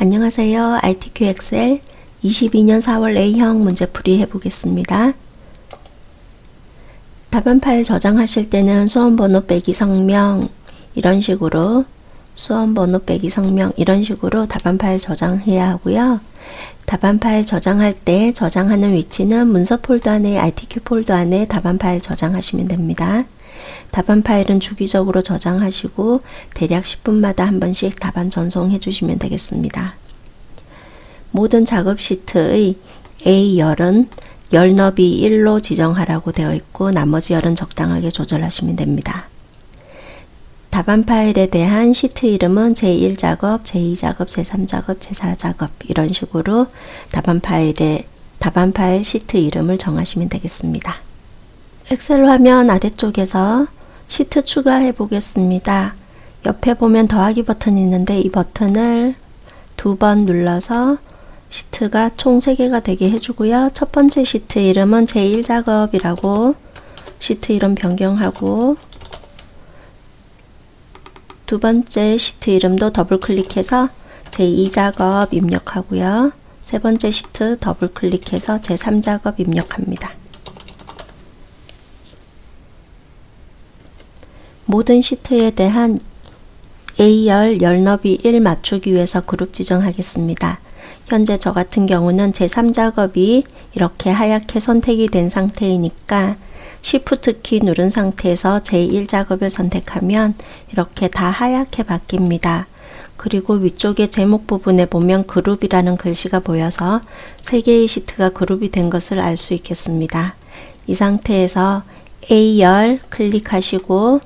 안녕하세요. ITQ 엑셀 22년 4월 A형 문제풀이 해보겠습니다. 답안 파일 저장하실 때는 수험번호 빼기 성명 이런 식으로 수험번호 빼기 성명 이런 식으로 답안 파일 저장해야 하고요. 답안 파일 저장할 때 저장하는 위치는 문서 폴더 안에 ITQ 폴더 안에 답안 파일 저장하시면 됩니다. 답안 파일은 주기적으로 저장하시고 대략 10분마다 한 번씩 답안 전송해 주시면 되겠습니다. 모든 작업 시트의 A열은 열 너비 1로 지정하라고 되어 있고 나머지 열은 적당하게 조절하시면 됩니다. 답안 파일에 대한 시트 이름은 제1작업, 제2작업, 제3작업, 제4작업 이런 식으로 답안 파일 시트 이름을 정하시면 되겠습니다. 엑셀 화면 아래쪽에서 시트 추가해 보겠습니다. 옆에 보면 더하기 버튼이 있는데 이 버튼을 2번 눌러서 시트가 총 3개가 되게 해주고요. 첫 번째 시트 이름은 제1작업이라고 시트 이름 변경하고 두 번째 시트 이름도 더블 클릭해서 제2작업 입력하고요. 세 번째 시트 더블 클릭해서 제3작업 입력합니다. 모든 시트에 대한 A열 열너비 1 맞추기 위해서 그룹 지정하겠습니다. 현재 저 같은 경우는 제3작업이 이렇게 하얗게 선택이 된 상태이니까 Shift 키 누른 상태에서 제1작업을 선택하면 이렇게 다 하얗게 바뀝니다. 그리고 위쪽에 제목 부분에 보면 그룹이라는 글씨가 보여서 3개의 시트가 그룹이 된 것을 알 수 있겠습니다. 이 상태에서 A열 클릭하시고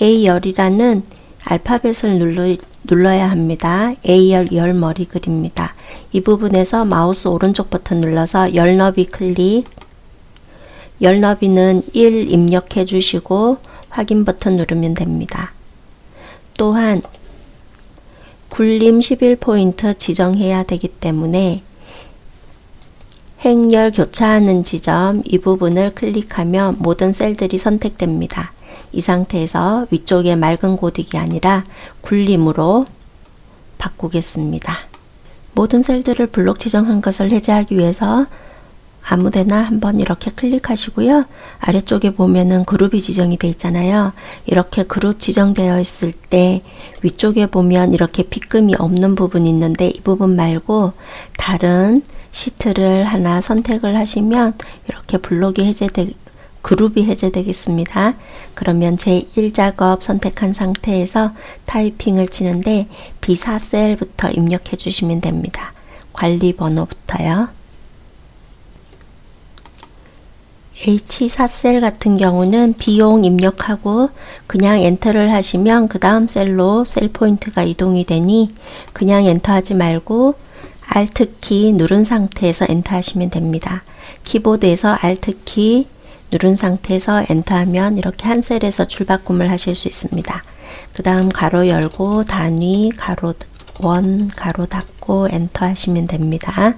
A열이라는 알파벳을 눌러야 합니다. A열 열 머리 글입니다. 이 부분에서 마우스 오른쪽 버튼 눌러서 열 너비 클릭, 열 너비는 1 입력해 주시고 확인 버튼 누르면 됩니다. 또한 굴림 11포인트 지정해야 되기 때문에 행열 교차하는 지점 이 부분을 클릭하면 모든 셀들이 선택됩니다. 이 상태에서 위쪽에 맑은 고딕이 아니라 굴림으로 바꾸겠습니다. 모든 셀들을 블록 지정한 것을 해제하기 위해서 아무데나 한번 이렇게 클릭하시고요. 아래쪽에 보면은 그룹이 지정이 되어 있잖아요. 이렇게 그룹 지정되어 있을 때 위쪽에 보면 이렇게 빗금이 없는 부분이 있는데 이 부분 말고 다른 시트를 하나 선택을 하시면 이렇게 그룹이 해제되겠습니다. 그러면 제1작업 선택한 상태에서 타이핑을 치는데 B4셀부터 입력해 주시면 됩니다. 관리 번호부터요. H4셀 같은 경우는 비용 입력하고 그냥 엔터를 하시면 그 다음 셀로 셀 포인트가 이동이 되니 그냥 엔터하지 말고 Alt키 누른 상태에서 엔터하시면 됩니다. 키보드에서 Alt키 누른 상태에서 엔터하면 이렇게 한 셀에서 줄바꿈을 하실 수 있습니다. 그 다음 가로 열고 단위 가로 원 가로 닫고 엔터 하시면 됩니다.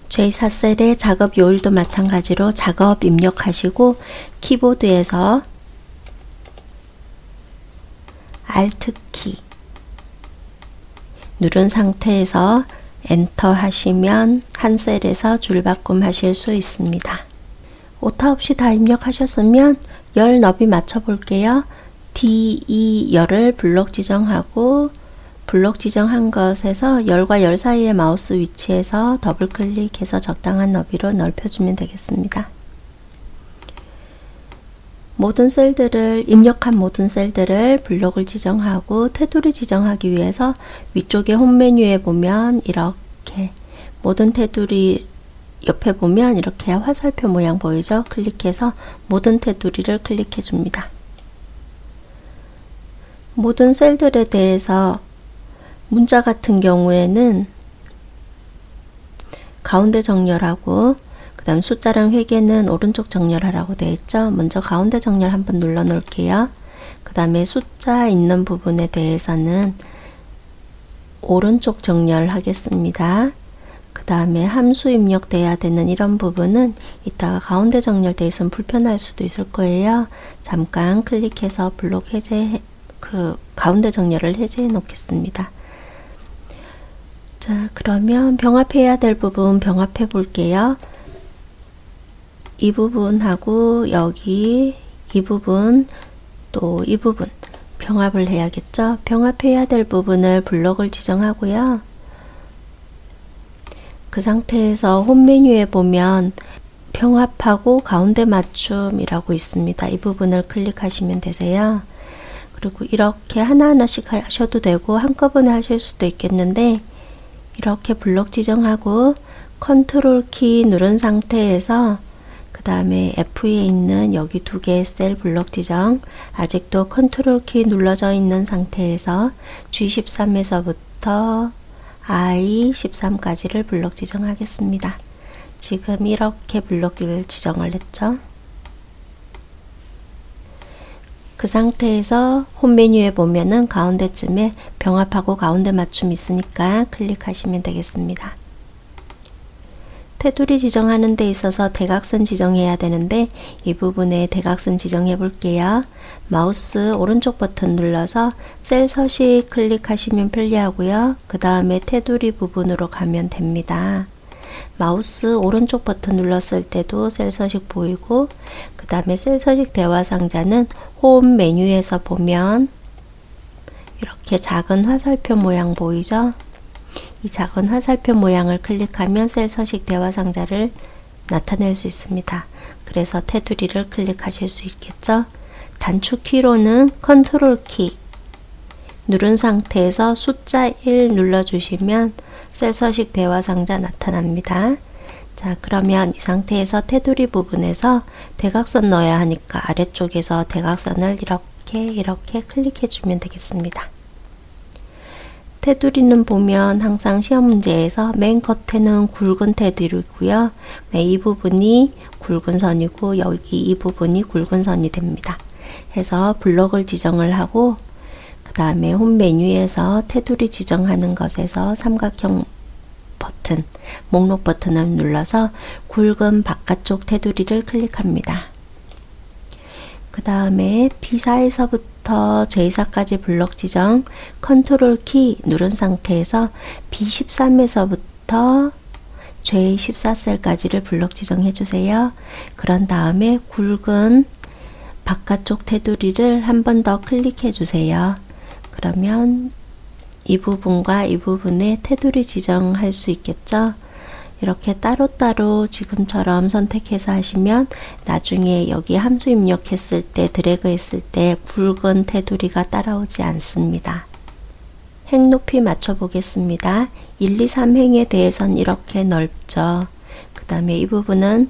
J4셀의 작업 요일도 마찬가지로 작업 입력하시고 키보드에서 Alt키 누른 상태에서 엔터 하시면 한 셀에서 줄바꿈 하실 수 있습니다. 오타 없이 다 입력하셨으면 열 너비 맞춰 볼게요. D2 열을 블록 지정하고 블록 지정한 것에서 열과 열 사이의 마우스 위치에서 더블 클릭해서 적당한 너비로 넓혀주면 되겠습니다. 입력한 모든 셀들을 블록을 지정하고 테두리 지정하기 위해서 위쪽에 홈 메뉴에 보면 이렇게 모든 테두리 옆에 보면 이렇게 화살표 모양 보이죠? 클릭해서 모든 테두리를 클릭해 줍니다. 모든 셀들에 대해서 문자 같은 경우에는 가운데 정렬하고 그 다음 숫자랑 회계는 오른쪽 정렬하라고 되어 있죠? 먼저 가운데 정렬 한번 눌러 놓을게요. 그 다음에 숫자 있는 부분에 대해서는 오른쪽 정렬하겠습니다. 그 다음에 함수 입력돼야 되는 이런 부분은 이따가 가운데 정렬되어 있으면 불편할 수도 있을 거예요. 잠깐 클릭해서 블록 가운데 정렬을 해제해 놓겠습니다. 자, 그러면 병합해야 될 부분 병합해 볼게요. 이 부분하고 여기 이 부분 또 이 부분 병합을 해야겠죠. 병합해야 될 부분을 블록을 지정하고요. 그 상태에서 홈 메뉴에 보면 병합하고 가운데 맞춤이라고 있습니다. 이 부분을 클릭하시면 되세요. 그리고 이렇게 하나하나씩 하셔도 되고 한꺼번에 하실 수도 있겠는데 이렇게 블록 지정하고 컨트롤 키 누른 상태에서 그 다음에 F에 있는 여기 두 개의 셀 블록 지정, 아직도 컨트롤 키 눌러져 있는 상태에서 G13에서부터 I13까지를 블록 지정하겠습니다. 지금 이렇게 블록을 지정을 했죠. 그 상태에서 홈 메뉴에 보면은 가운데쯤에 병합하고 가운데 맞춤 있으니까 클릭하시면 되겠습니다. 테두리 지정하는 데 있어서 대각선 지정해야 되는데 이 부분에 대각선 지정해 볼게요. 마우스 오른쪽 버튼 눌러서 셀 서식 클릭하시면 편리하고요. 그 다음에 테두리 부분으로 가면 됩니다. 마우스 오른쪽 버튼 눌렀을 때도 셀 서식 보이고 그 다음에 셀 서식 대화 상자는 홈 메뉴에서 보면 이렇게 작은 화살표 모양 보이죠? 이 작은 화살표 모양을 클릭하면 셀 서식 대화 상자를 나타낼 수 있습니다. 그래서 테두리를 클릭하실 수 있겠죠? 단축 키로는 컨트롤 키 누른 상태에서 숫자 1 눌러주시면 셀 서식 대화 상자 나타납니다. 자, 그러면 이 상태에서 테두리 부분에서 대각선 넣어야 하니까 아래쪽에서 대각선을 이렇게 클릭해 주면 되겠습니다. 테두리는 보면 항상 시험 문제에서 맨 겉에는 굵은 테두리고요. 이 부분이 굵은 선이고 여기 이 부분이 굵은 선이 됩니다. 해서 블록을 지정을 하고 그 다음에 홈 메뉴에서 테두리 지정하는 것에서 삼각형 버튼, 목록 버튼을 눌러서 굵은 바깥쪽 테두리를 클릭합니다. 그 다음에 B4에서부터 J4까지 블록 지정, 컨트롤 키 누른 상태에서 B13에서부터 J14 셀까지를 블록 지정해 주세요. 그런 다음에 굵은 바깥쪽 테두리를 한 번 더 클릭해 주세요. 그러면 이 부분과 이 부분에 테두리 지정할 수 있겠죠? 이렇게 따로따로 지금처럼 선택해서 하시면 나중에 여기 함수 입력했을 때 드래그 했을 때 굵은 테두리가 따라오지 않습니다. 행 높이 맞춰 보겠습니다. 1, 2, 3행에 대해선 이렇게 넓죠. 그 다음에 이 부분은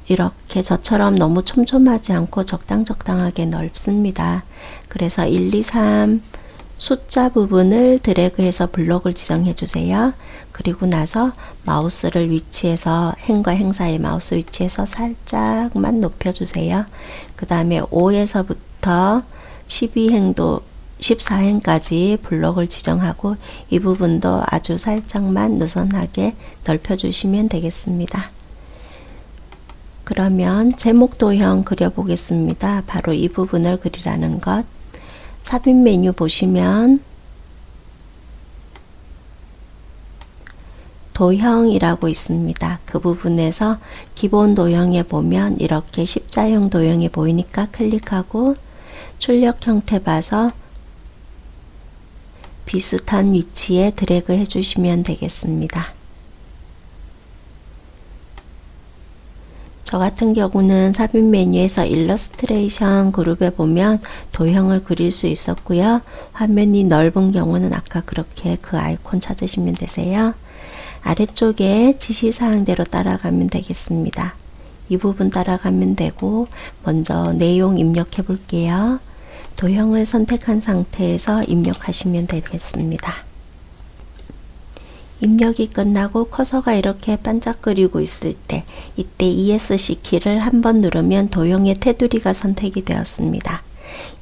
이렇게 저처럼 너무 촘촘하지 않고 적당하게 넓습니다. 그래서 1, 2, 3 숫자 부분을 드래그해서 블록을 지정해 주세요. 그리고 나서 마우스를 위치해서 행과 행 사이 마우스 위치해서 살짝만 높여 주세요. 그 다음에 5에서부터 12행도 14행까지 블록을 지정하고 이 부분도 아주 살짝만 느슨하게 넓혀 주시면 되겠습니다. 그러면 제목 도형 그려 보겠습니다. 바로 이 부분을 그리라는 것. 삽입 메뉴 보시면 도형이라고 있습니다. 그 부분에서 기본 도형에 보면 이렇게 십자형 도형이 보이니까 클릭하고 출력 형태 봐서 비슷한 위치에 드래그 해주시면 되겠습니다. 저 같은 경우는 삽입 메뉴에서 일러스트레이션 그룹에 보면 도형을 그릴 수 있었고요. 화면이 넓은 경우는 아까 그렇게 그 아이콘 찾으시면 되세요. 아래쪽에 지시사항대로 따라가면 되겠습니다. 이 부분 따라가면 되고 먼저 내용 입력해 볼게요. 도형을 선택한 상태에서 입력하시면 되겠습니다. 입력이 끝나고 커서가 이렇게 반짝거리고 있을 때 이때 ESC 키를 한번 누르면 도형의 테두리가 선택이 되었습니다.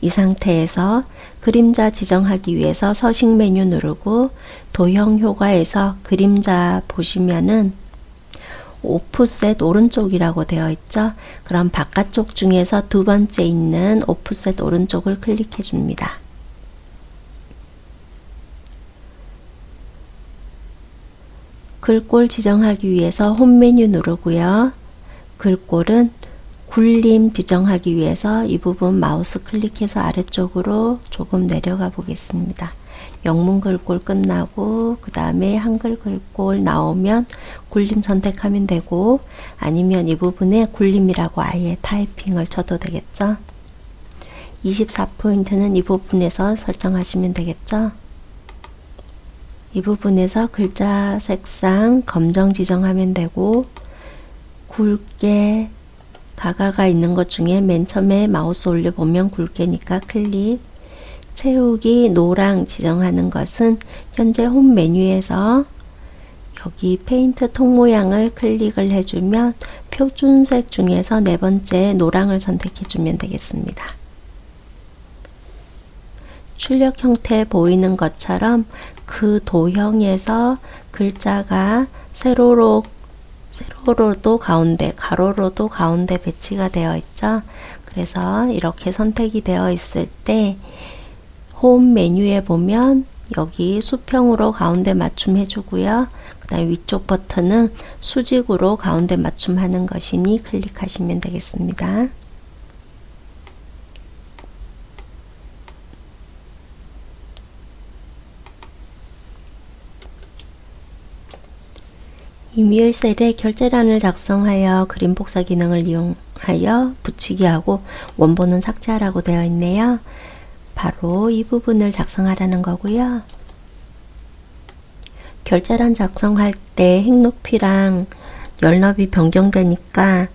이 상태에서 그림자 지정하기 위해서 서식 메뉴 누르고 도형 효과에서 그림자 보시면은 오프셋 오른쪽이라고 되어 있죠. 그럼 바깥쪽 중에서 두 번째 있는 오프셋 오른쪽을 클릭해 줍니다. 글꼴 지정하기 위해서 홈 메뉴 누르고요. 글꼴은 굴림 지정하기 위해서 이 부분 마우스 클릭해서 아래쪽으로 조금 내려가 보겠습니다. 영문 글꼴 끝나고 그 다음에 한글 글꼴 나오면 굴림 선택하면 되고, 아니면 이 부분에 굴림이라고 아예 타이핑을 쳐도 되겠죠. 24포인트는 이 부분에서 설정하시면 되겠죠. 이 부분에서 글자 색상 검정 지정하면 되고, 굵게 가가가 있는 것 중에 맨 처음에 마우스 올려보면 굵게니까 클릭, 채우기 노랑 지정하는 것은 현재 홈 메뉴에서 여기 페인트 통 모양을 클릭을 해주면 표준색 중에서 네 번째 노랑을 선택해 주면 되겠습니다. 출력 형태 보이는 것처럼 그 도형에서 글자가 세로로도 가운데, 가로로도 가운데 배치가 되어 있죠. 그래서 이렇게 선택이 되어 있을 때 홈 메뉴에 보면 여기 수평으로 가운데 맞춤 해주고요. 그 다음에 위쪽 버튼은 수직으로 가운데 맞춤하는 것이니 클릭하시면 되겠습니다. 임의의 셀에 결제란을 작성하여 그림 복사 기능을 이용하여 붙이기하고 원본은 삭제하라고 되어 있네요. 바로 이 부분을 작성하라는 거고요. 결제란 작성할 때 행 높이랑 열 너비 변경되니까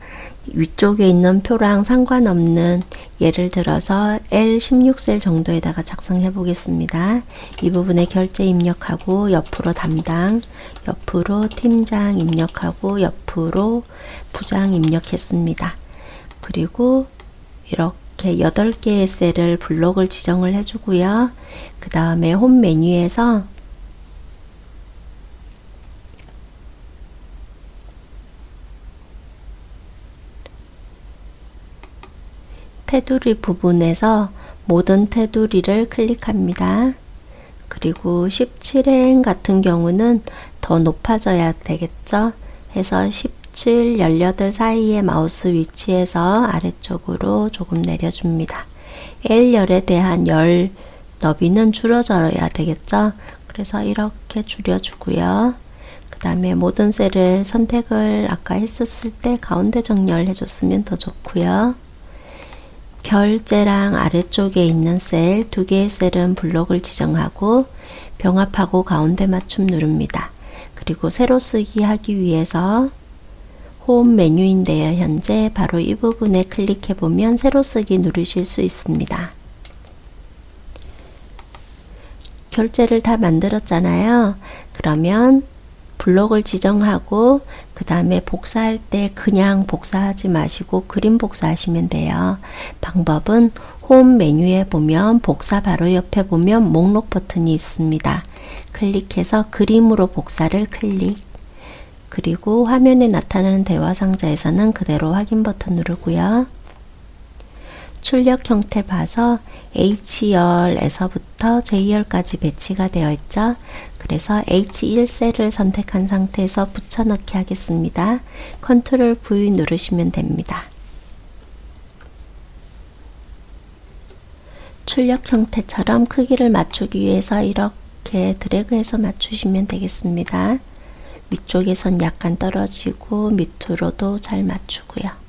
위쪽에 있는 표랑 상관없는, 예를 들어서 L16셀 정도에다가 작성해 보겠습니다. 이 부분에 결제 입력하고 옆으로 담당, 옆으로 팀장 입력하고 옆으로 부장 입력했습니다. 그리고 이렇게 8개의 셀을 블록을 지정을 해주고요. 그 다음에 홈 메뉴에서 테두리 부분에서 모든 테두리를 클릭합니다. 그리고 17행 같은 경우는 더 높아져야 되겠죠. 해서 17, 18 사이의 마우스 위치에서 아래쪽으로 조금 내려줍니다. L열에 대한 열 너비는 줄어져야 되겠죠. 그래서 이렇게 줄여주고요. 그 다음에 모든 셀을 선택을 아까 했었을 때 가운데 정렬 해줬으면 더 좋고요. 결제랑 아래쪽에 있는 셀, 2개의 셀은 블록을 지정하고 병합하고 가운데 맞춤 누릅니다. 그리고 세로 쓰기 하기 위해서 홈 메뉴인데요. 현재 바로 이 부분에 클릭해 보면 세로 쓰기 누르실 수 있습니다. 결제를 다 만들었잖아요. 그러면 블록을 지정하고 그 다음에 복사할 때 그냥 복사하지 마시고 그림 복사하시면 돼요. 방법은 홈 메뉴에 보면 복사 바로 옆에 보면 목록 버튼이 있습니다. 클릭해서 그림으로 복사를 클릭, 그리고 화면에 나타나는 대화 상자에서는 그대로 확인 버튼 누르고요. 출력 형태 봐서 H열에서부터 J열까지 배치가 되어 있죠. 그래서 H1셀을 선택한 상태에서 붙여넣기 하겠습니다. Ctrl V 누르시면 됩니다. 출력 형태처럼 크기를 맞추기 위해서 이렇게 드래그해서 맞추시면 되겠습니다. 위쪽에선 약간 떨어지고 밑으로도 잘 맞추고요.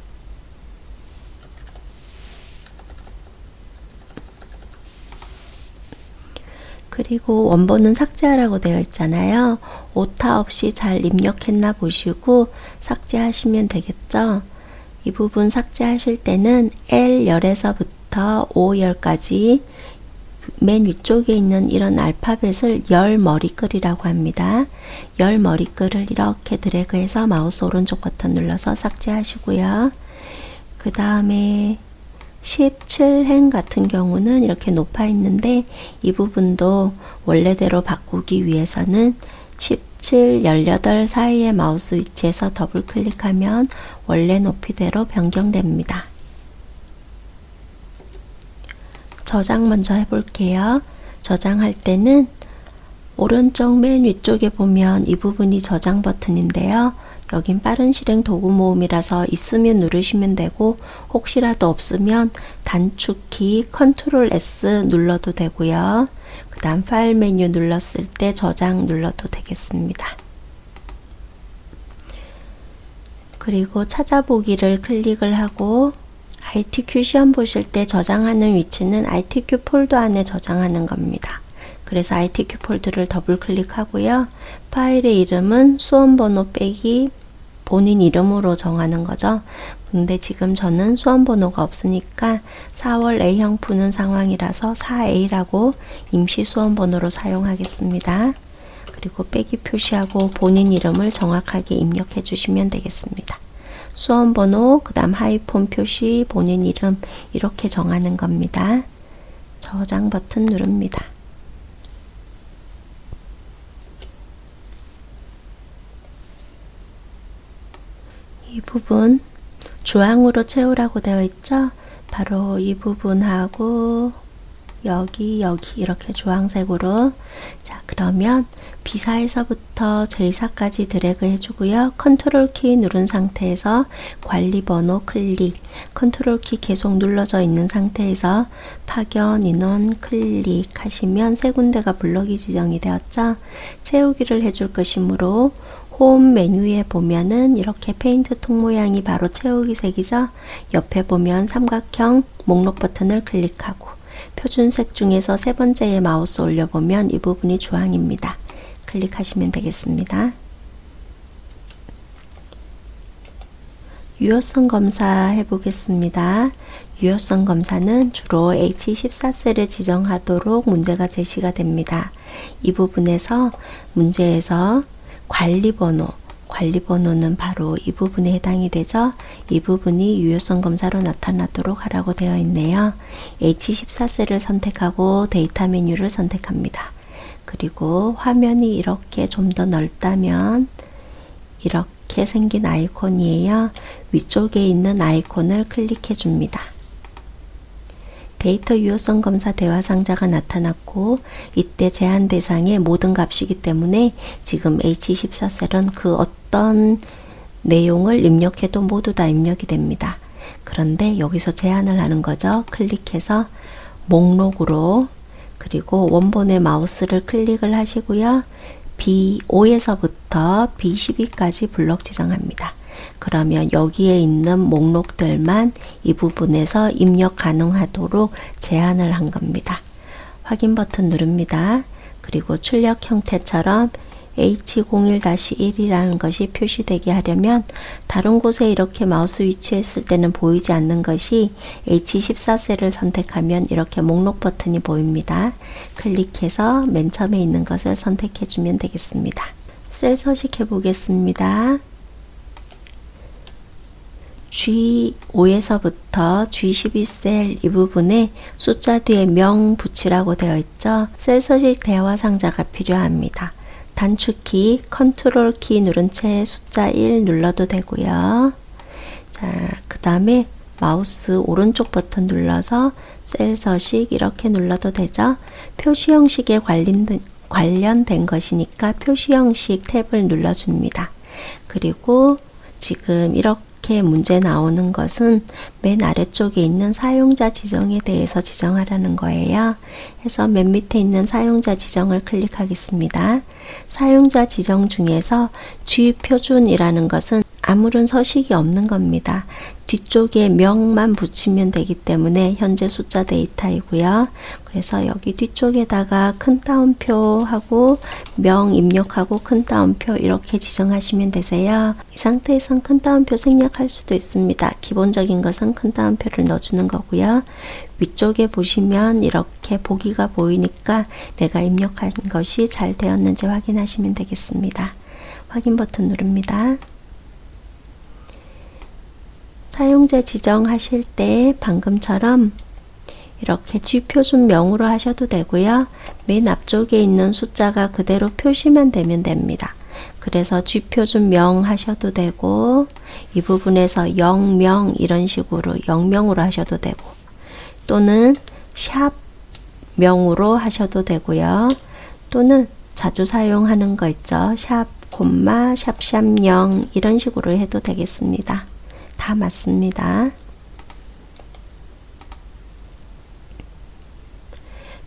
그리고 원본은 삭제하라고 되어 있잖아요. 오타 없이 잘 입력했나 보시고 삭제하시면 되겠죠. 이 부분 삭제하실 때는 L열에서부터 O열까지 맨 위쪽에 있는 이런 알파벳을 열 머리글이라고 합니다. 열 머리글을 이렇게 드래그해서 마우스 오른쪽 버튼 눌러서 삭제하시고요. 그 다음에 17행 같은 경우는 이렇게 높아 있는데 이 부분도 원래대로 바꾸기 위해서는 17, 18 사이의 마우스 위치에서 더블 클릭하면 원래 높이대로 변경됩니다. 저장 먼저 해볼게요. 저장할 때는 오른쪽 맨 위쪽에 보면 이 부분이 저장 버튼인데요. 여긴 빠른 실행 도구 모음이라서 있으면 누르시면 되고 혹시라도 없으면 단축키 컨트롤 S 눌러도 되고요. 그 다음 파일 메뉴 눌렀을 때 저장 눌러도 되겠습니다. 그리고 찾아보기를 클릭을 하고 ITQ 시험 보실 때 저장하는 위치는 ITQ 폴더 안에 저장하는 겁니다. 그래서 ITQ 폴더를 더블 클릭하고요. 파일의 이름은 수험번호 빼기 본인 이름으로 정하는 거죠. 근데 지금 저는 수험번호가 없으니까 4월 A형 푸는 상황이라서 4A라고 임시 수험번호로 사용하겠습니다. 그리고 빼기 표시하고 본인 이름을 정확하게 입력해 주시면 되겠습니다. 수험번호, 그 다음 하이폰 표시, 본인 이름 이렇게 정하는 겁니다. 저장 버튼 누릅니다. 이 부분 주황으로 채우라고 되어 있죠? 바로 이 부분하고 여기 이렇게 주황색으로. 자, 그러면 비사에서부터 제이사까지 드래그 해주고요. 컨트롤 키 누른 상태에서 관리 번호 클릭, 컨트롤 키 계속 눌러져 있는 상태에서 파견 인원 클릭하시면 세 군데가 블럭이 지정이 되었죠. 채우기를 해줄 것이므로 홈 메뉴에 보면은 이렇게 페인트 통 모양이 바로 채우기 색이죠. 옆에 보면 삼각형 목록 버튼을 클릭하고 표준색 중에서 세 번째에 마우스 올려보면 이 부분이 주황입니다. 클릭하시면 되겠습니다. 유효성 검사 해보겠습니다. 유효성 검사는 주로 H14셀을 지정하도록 문제가 제시가 됩니다. 이 부분에서 문제에서 관리번호는 바로 이 부분에 해당이 되죠. 이 부분이 유효성 검사로 나타나도록 하라고 되어 있네요. H14셀을 선택하고 데이터 메뉴를 선택합니다. 그리고 화면이 이렇게 좀 더 넓다면 이렇게 생긴 아이콘이에요. 위쪽에 있는 아이콘을 클릭해 줍니다. 데이터 유효성 검사 대화 상자가 나타났고 이때 제한 대상의 모든 값이기 때문에 지금 H14셀은 그 어떤 내용을 입력해도 모두 다 입력이 됩니다. 그런데 여기서 제한을 하는 거죠. 클릭해서 목록으로 그리고 원본의 마우스를 클릭을 하시고요. B5에서부터 B12까지 블록 지정합니다. 그러면 여기에 있는 목록들만 이 부분에서 입력 가능하도록 제한을 한 겁니다. 확인 버튼 누릅니다. 그리고 출력 형태처럼 H01-1이라는 것이 표시되게 하려면 다른 곳에 이렇게 마우스 위치했을 때는 보이지 않는 것이 H14셀을 선택하면 이렇게 목록 버튼이 보입니다. 클릭해서 맨 처음에 있는 것을 선택해 주면 되겠습니다. 셀 서식해 보겠습니다. G5에서부터 G12셀 이 부분에 숫자 뒤에 명 붙이라고 되어 있죠. 셀 서식 대화 상자가 필요합니다. 단축키 컨트롤 키 누른 채 숫자 1 눌러도 되고요. 자, 그 다음에 마우스 오른쪽 버튼 눌러서 셀 서식 이렇게 눌러도 되죠. 표시 형식에 관련된 것이니까 표시 형식 탭을 눌러줍니다. 그리고 지금 이렇게 문제 나오는 것은 맨 아래쪽에 있는 사용자 지정에 대해서 지정하라는 거예요. 해서 맨 밑에 있는 사용자 지정을 클릭하겠습니다. 사용자 지정 중에서 G표준이라는 것은 아무런 서식이 없는 겁니다. 뒤쪽에 명만 붙이면 되기 때문에 현재 숫자 데이터이고요. 그래서 여기 뒤쪽에다가 큰 따옴표하고 명 입력하고 큰 따옴표 이렇게 지정하시면 되세요. 이 상태에선 큰 따옴표 생략할 수도 있습니다. 기본적인 것은 큰 따옴표를 넣어주는 거고요. 위쪽에 보시면 이렇게 보기가 보이니까 내가 입력한 것이 잘 되었는지 확인하시면 되겠습니다. 확인 버튼 누릅니다. 사용자 지정하실 때 방금처럼 이렇게 G표준명으로 하셔도 되고요. 맨 앞쪽에 있는 숫자가 그대로 표시만 되면 됩니다. 그래서 G표준명 하셔도 되고 이 부분에서 0명 이런 식으로 0명으로 하셔도 되고 또는 샵 명으로 하셔도 되고요. 또는 자주 사용하는 거 있죠. 샵, 콤마, 샵샵 0 이런 식으로 해도 되겠습니다. 다 맞습니다.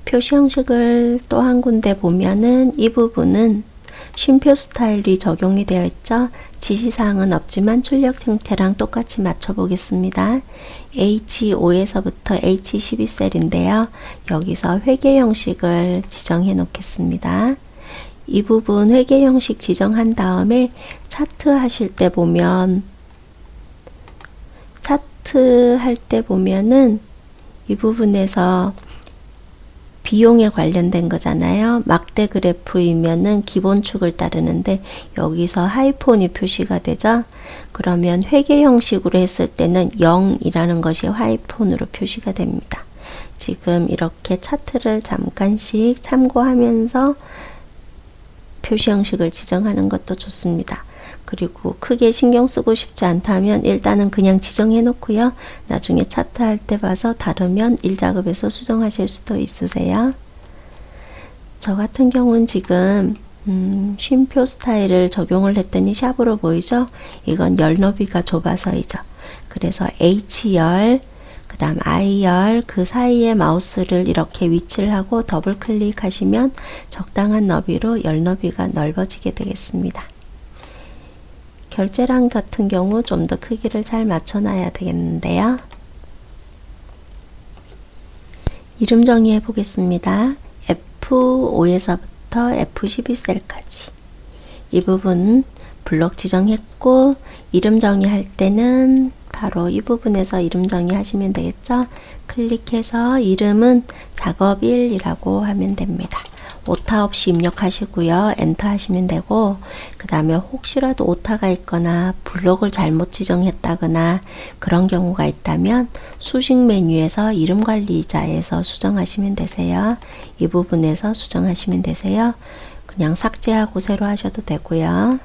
표시 형식을 또 한 군데 보면은 이 부분은 쉼표 스타일이 적용이 되어 있죠. 지시사항은 없지만 출력 형태랑 똑같이 맞춰 보겠습니다. H5에서부터 H12셀인데요. 여기서 회계 형식을 지정해 놓겠습니다. 이 부분 회계 형식 지정한 다음에 차트 하실 때 보면 차트 할 때 보면은 이 부분에서 비용에 관련된 거잖아요. 막대 그래프이면은 기본축을 따르는데 여기서 하이폰이 표시가 되죠. 그러면 회계 형식으로 했을 때는 0이라는 것이 하이폰으로 표시가 됩니다. 지금 이렇게 차트를 잠깐씩 참고하면서 표시 형식을 지정하는 것도 좋습니다. 그리고 크게 신경 쓰고 싶지 않다면 일단은 그냥 지정해 놓고요. 나중에 차트 할 때 봐서 다르면 1작업에서 수정하실 수도 있으세요. 저 같은 경우는 지금 쉼표 스타일을 적용을 했더니 샵으로 보이죠? 이건 열 너비가 좁아서이죠. 그래서 H열, 그 다음 I열 그 사이에 마우스를 이렇게 위치를 하고 더블 클릭하시면 적당한 너비로 열 너비가 넓어지게 되겠습니다. 결제량 같은 경우 좀 더 크기를 잘 맞춰놔야 되겠는데요. 이름 정의해 보겠습니다. F5에서부터 F12셀까지 이 부분 블록 지정했고 이름 정의할 때는 바로 이 부분에서 이름 정의하시면 되겠죠. 클릭해서 이름은 작업 1이라고 하면 됩니다. 오타 없이 입력하시고요. 엔터 하시면 되고 그 다음에 혹시라도 오타가 있거나 블록을 잘못 지정했다거나 그런 경우가 있다면 수식 메뉴에서 이름 관리자에서 수정하시면 되세요. 이 부분에서 수정하시면 되세요. 그냥 삭제하고 새로 하셔도 되고요.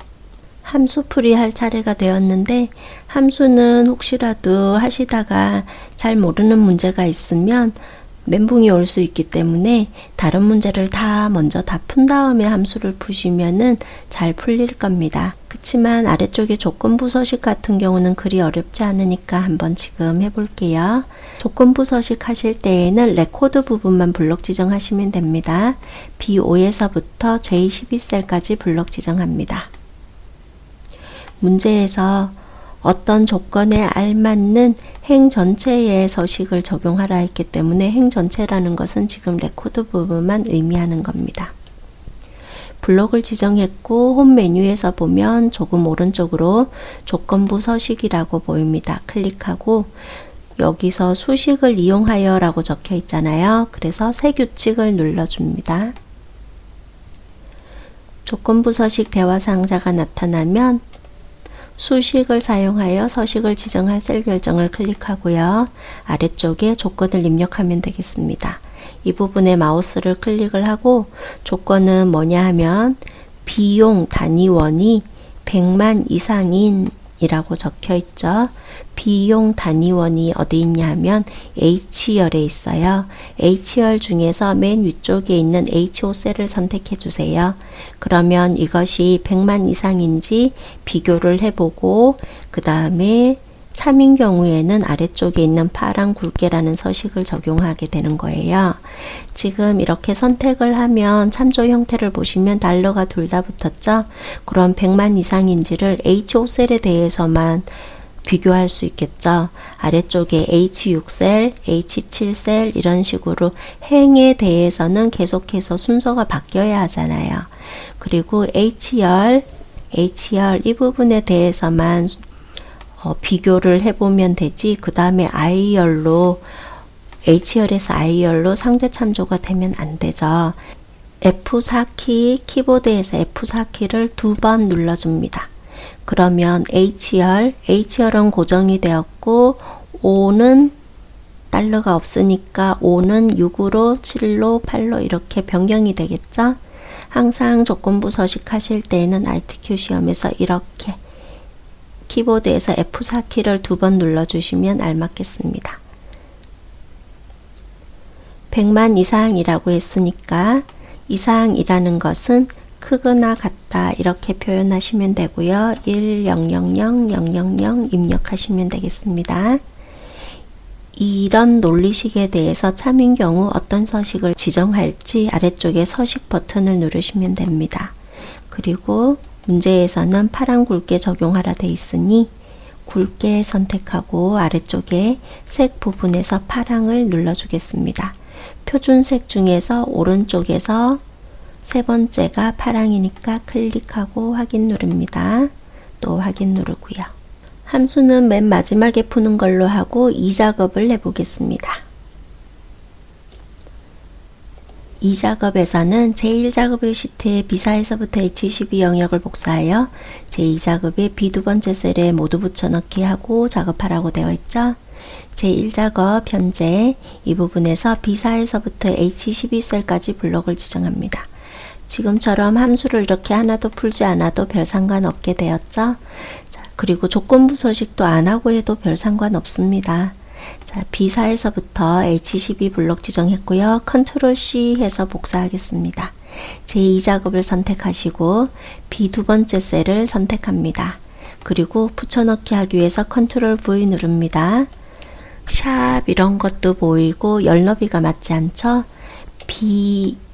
함수 풀이할 차례가 되었는데 함수는 혹시라도 하시다가 잘 모르는 문제가 있으면 멘붕이 올 수 있기 때문에 다른 문제를 다 먼저 다 푼 다음에 함수를 푸시면은 잘 풀릴 겁니다. 그치만 아래쪽에 조건부 서식 같은 경우는 그리 어렵지 않으니까 한번 지금 해볼게요. 조건부 서식 하실 때에는 레코드 부분만 블록 지정하시면 됩니다. B5에서부터 J12셀까지 블록 지정합니다. 문제에서 어떤 조건에 알맞는 행 전체의 서식을 적용하라 했기 때문에 행 전체라는 것은 지금 레코드 부분만 의미하는 겁니다. 블록을 지정했고 홈 메뉴에서 보면 조금 오른쪽으로 조건부 서식이라고 보입니다. 클릭하고 여기서 수식을 이용하여 라고 적혀 있잖아요. 그래서 새 규칙을 눌러줍니다. 조건부 서식 대화 상자가 나타나면 수식을 사용하여 서식을 지정할 셀 결정을 클릭하고요. 아래쪽에 조건을 입력하면 되겠습니다. 이 부분에 마우스를 클릭을 하고 조건은 뭐냐 하면 비용 단위원이 100만 이상인 이라고 적혀 있죠. 비용 단위원이 어디 있냐 하면 H열에 있어요. H열 중에서 맨 위쪽에 있는 H5셀을 선택해 주세요. 그러면 이것이 100만 이상인지 비교를 해보고 그 다음에 참인 경우에는 아래쪽에 있는 파란 굵게라는 서식을 적용하게 되는 거예요. 지금 이렇게 선택을 하면 참조 형태를 보시면 달러가 둘 다 붙었죠. 그럼 100만 이상인지를 H5셀에 대해서만 비교할 수 있겠죠. 아래쪽에 H6셀, H7셀 이런 식으로 행에 대해서는 계속해서 순서가 바뀌어야 하잖아요. 그리고 H열 이 부분에 대해서만 비교를 해보면 되지 그 다음에 I열로 H열에서 I열로 상대 참조가 되면 안 되죠. F4키 키보드에서 F4키를 2번 눌러줍니다. 그러면 H열은 고정이 되었고 5는 달러가 없으니까 5는 6으로 7로 8로 이렇게 변경이 되겠죠. 항상 조건부 서식 하실 때에는 RTQ 시험에서 이렇게 키보드에서 F4키를 2번 눌러주시면 알맞겠습니다. 100만 이상이라고 했으니까 이상이라는 것은 크거나 같다 이렇게 표현하시면 되고요. 1000000 입력하시면 되겠습니다. 이런 논리식에 대해서 참인 경우 어떤 서식을 지정할지 아래쪽에 서식 버튼을 누르시면 됩니다. 그리고 문제에서는 파란 굵게 적용하라 돼 있으니 굵게 선택하고 아래쪽에 색 부분에서 파랑을 눌러주겠습니다. 표준색 중에서 오른쪽에서 세 번째가 파랑이니까 클릭하고 확인 누릅니다. 또 확인 누르고요. 함수는 맨 마지막에 푸는 걸로 하고 이 작업을 해보겠습니다. 이 작업에서는 제1작업의 시트에 B4에서부터 H12 영역을 복사하여 제2작업의 B 두 번째 셀에 모두 붙여넣기 하고 작업하라고 되어 있죠. 제1작업 현재 이 부분에서 B4에서부터 H12 셀까지 블록을 지정합니다. 지금처럼 함수를 이렇게 하나도 풀지 않아도 별 상관없게 되었죠. 자, 그리고 조건부 서식도 안 하고 해도 별 상관없습니다. 자, B4에서부터 H12 블록 지정했고요. 컨트롤 C 해서 복사하겠습니다. 제2작업을 선택하시고 B 두 번째 셀을 선택합니다. 그리고 붙여넣기 하기 위해서 컨트롤 V 누릅니다. 샵 이런 것도 보이고 열 너비가 맞지 않죠?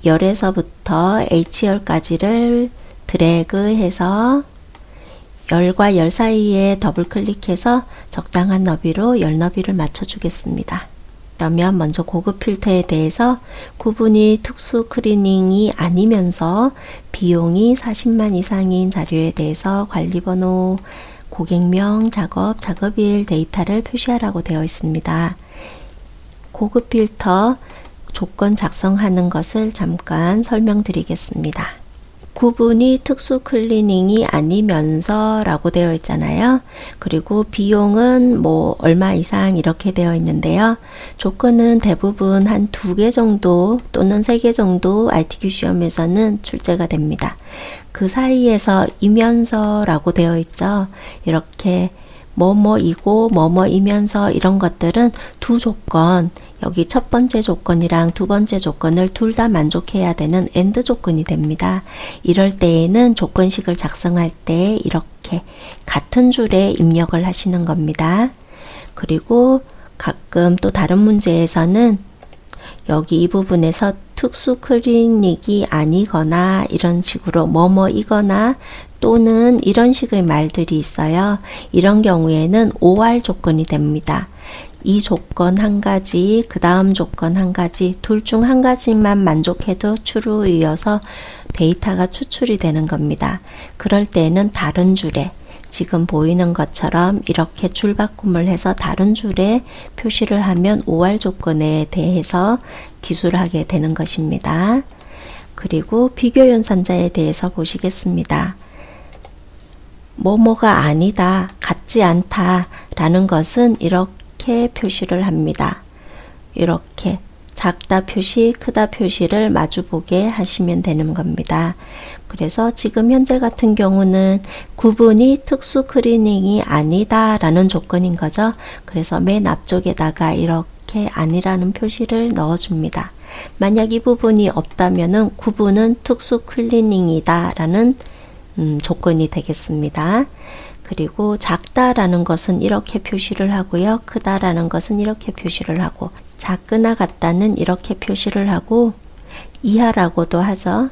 B열에서부터 H열까지를 드래그 해서 열과 열 사이에 더블 클릭해서 적당한 너비로 열 너비를 맞춰 주겠습니다. 그러면 먼저 고급 필터에 대해서 구분이 특수 클리닝이 아니면서 비용이 40만 이상인 자료에 대해서 관리번호, 고객명, 작업, 작업일 데이터를 표시하라고 되어 있습니다. 고급 필터 조건 작성하는 것을 잠깐 설명드리겠습니다. 구분이 특수 클리닝이 아니면서 라고 되어 있잖아요. 그리고 비용은 뭐 얼마 이상 이렇게 되어 있는데요. 조건은 대부분 한 2개 정도 또는 3개 정도 RTQ 시험에서는 출제가 됩니다. 그 사이에서 이면서 라고 되어 있죠. 이렇게 뭐뭐이고 뭐뭐이면서 이런 것들은 두 조건, 여기 첫 번째 조건이랑 두 번째 조건을 둘 다 만족해야 되는 AND 조건이 됩니다. 이럴 때에는 조건식을 작성할 때 이렇게 같은 줄에 입력을 하시는 겁니다. 그리고 가끔 또 다른 문제에서는 여기 이 부분에서 특수 클리닉이 아니거나 이런 식으로 뭐뭐이거나 또는 이런 식의 말들이 있어요. 이런 경우에는 OR 조건이 됩니다. 이 조건 한 가지, 그 다음 조건 한 가지, 둘 중 한 가지만 만족해도 true이어서 데이터가 추출이 되는 겁니다. 그럴 때는 다른 줄에 지금 보이는 것처럼 이렇게 줄 바꿈을 해서 다른 줄에 표시를 하면 OR 조건에 대해서 기술을 하게 되는 것입니다. 그리고 비교 연산자에 대해서 보시겠습니다. 뭐뭐가 아니다, 같지 않다 라는 것은 이렇게 표시를 합니다. 이렇게 작다 표시, 크다 표시를 마주보게 하시면 되는 겁니다. 그래서 지금 현재 같은 경우는 구분이 특수 클리닝이 아니다 라는 조건인 거죠. 그래서 맨 앞쪽에다가 이렇게 아니라는 표시를 넣어줍니다. 만약 이 부분이 없다면은 구분은 특수 클리닝이다 라는 조건이 되겠습니다. 그리고 작다라는 것은 이렇게 표시를 하고요. 크다라는 것은 이렇게 표시를 하고 작거나 같다는 이렇게 표시를 하고 이하라고도 하죠.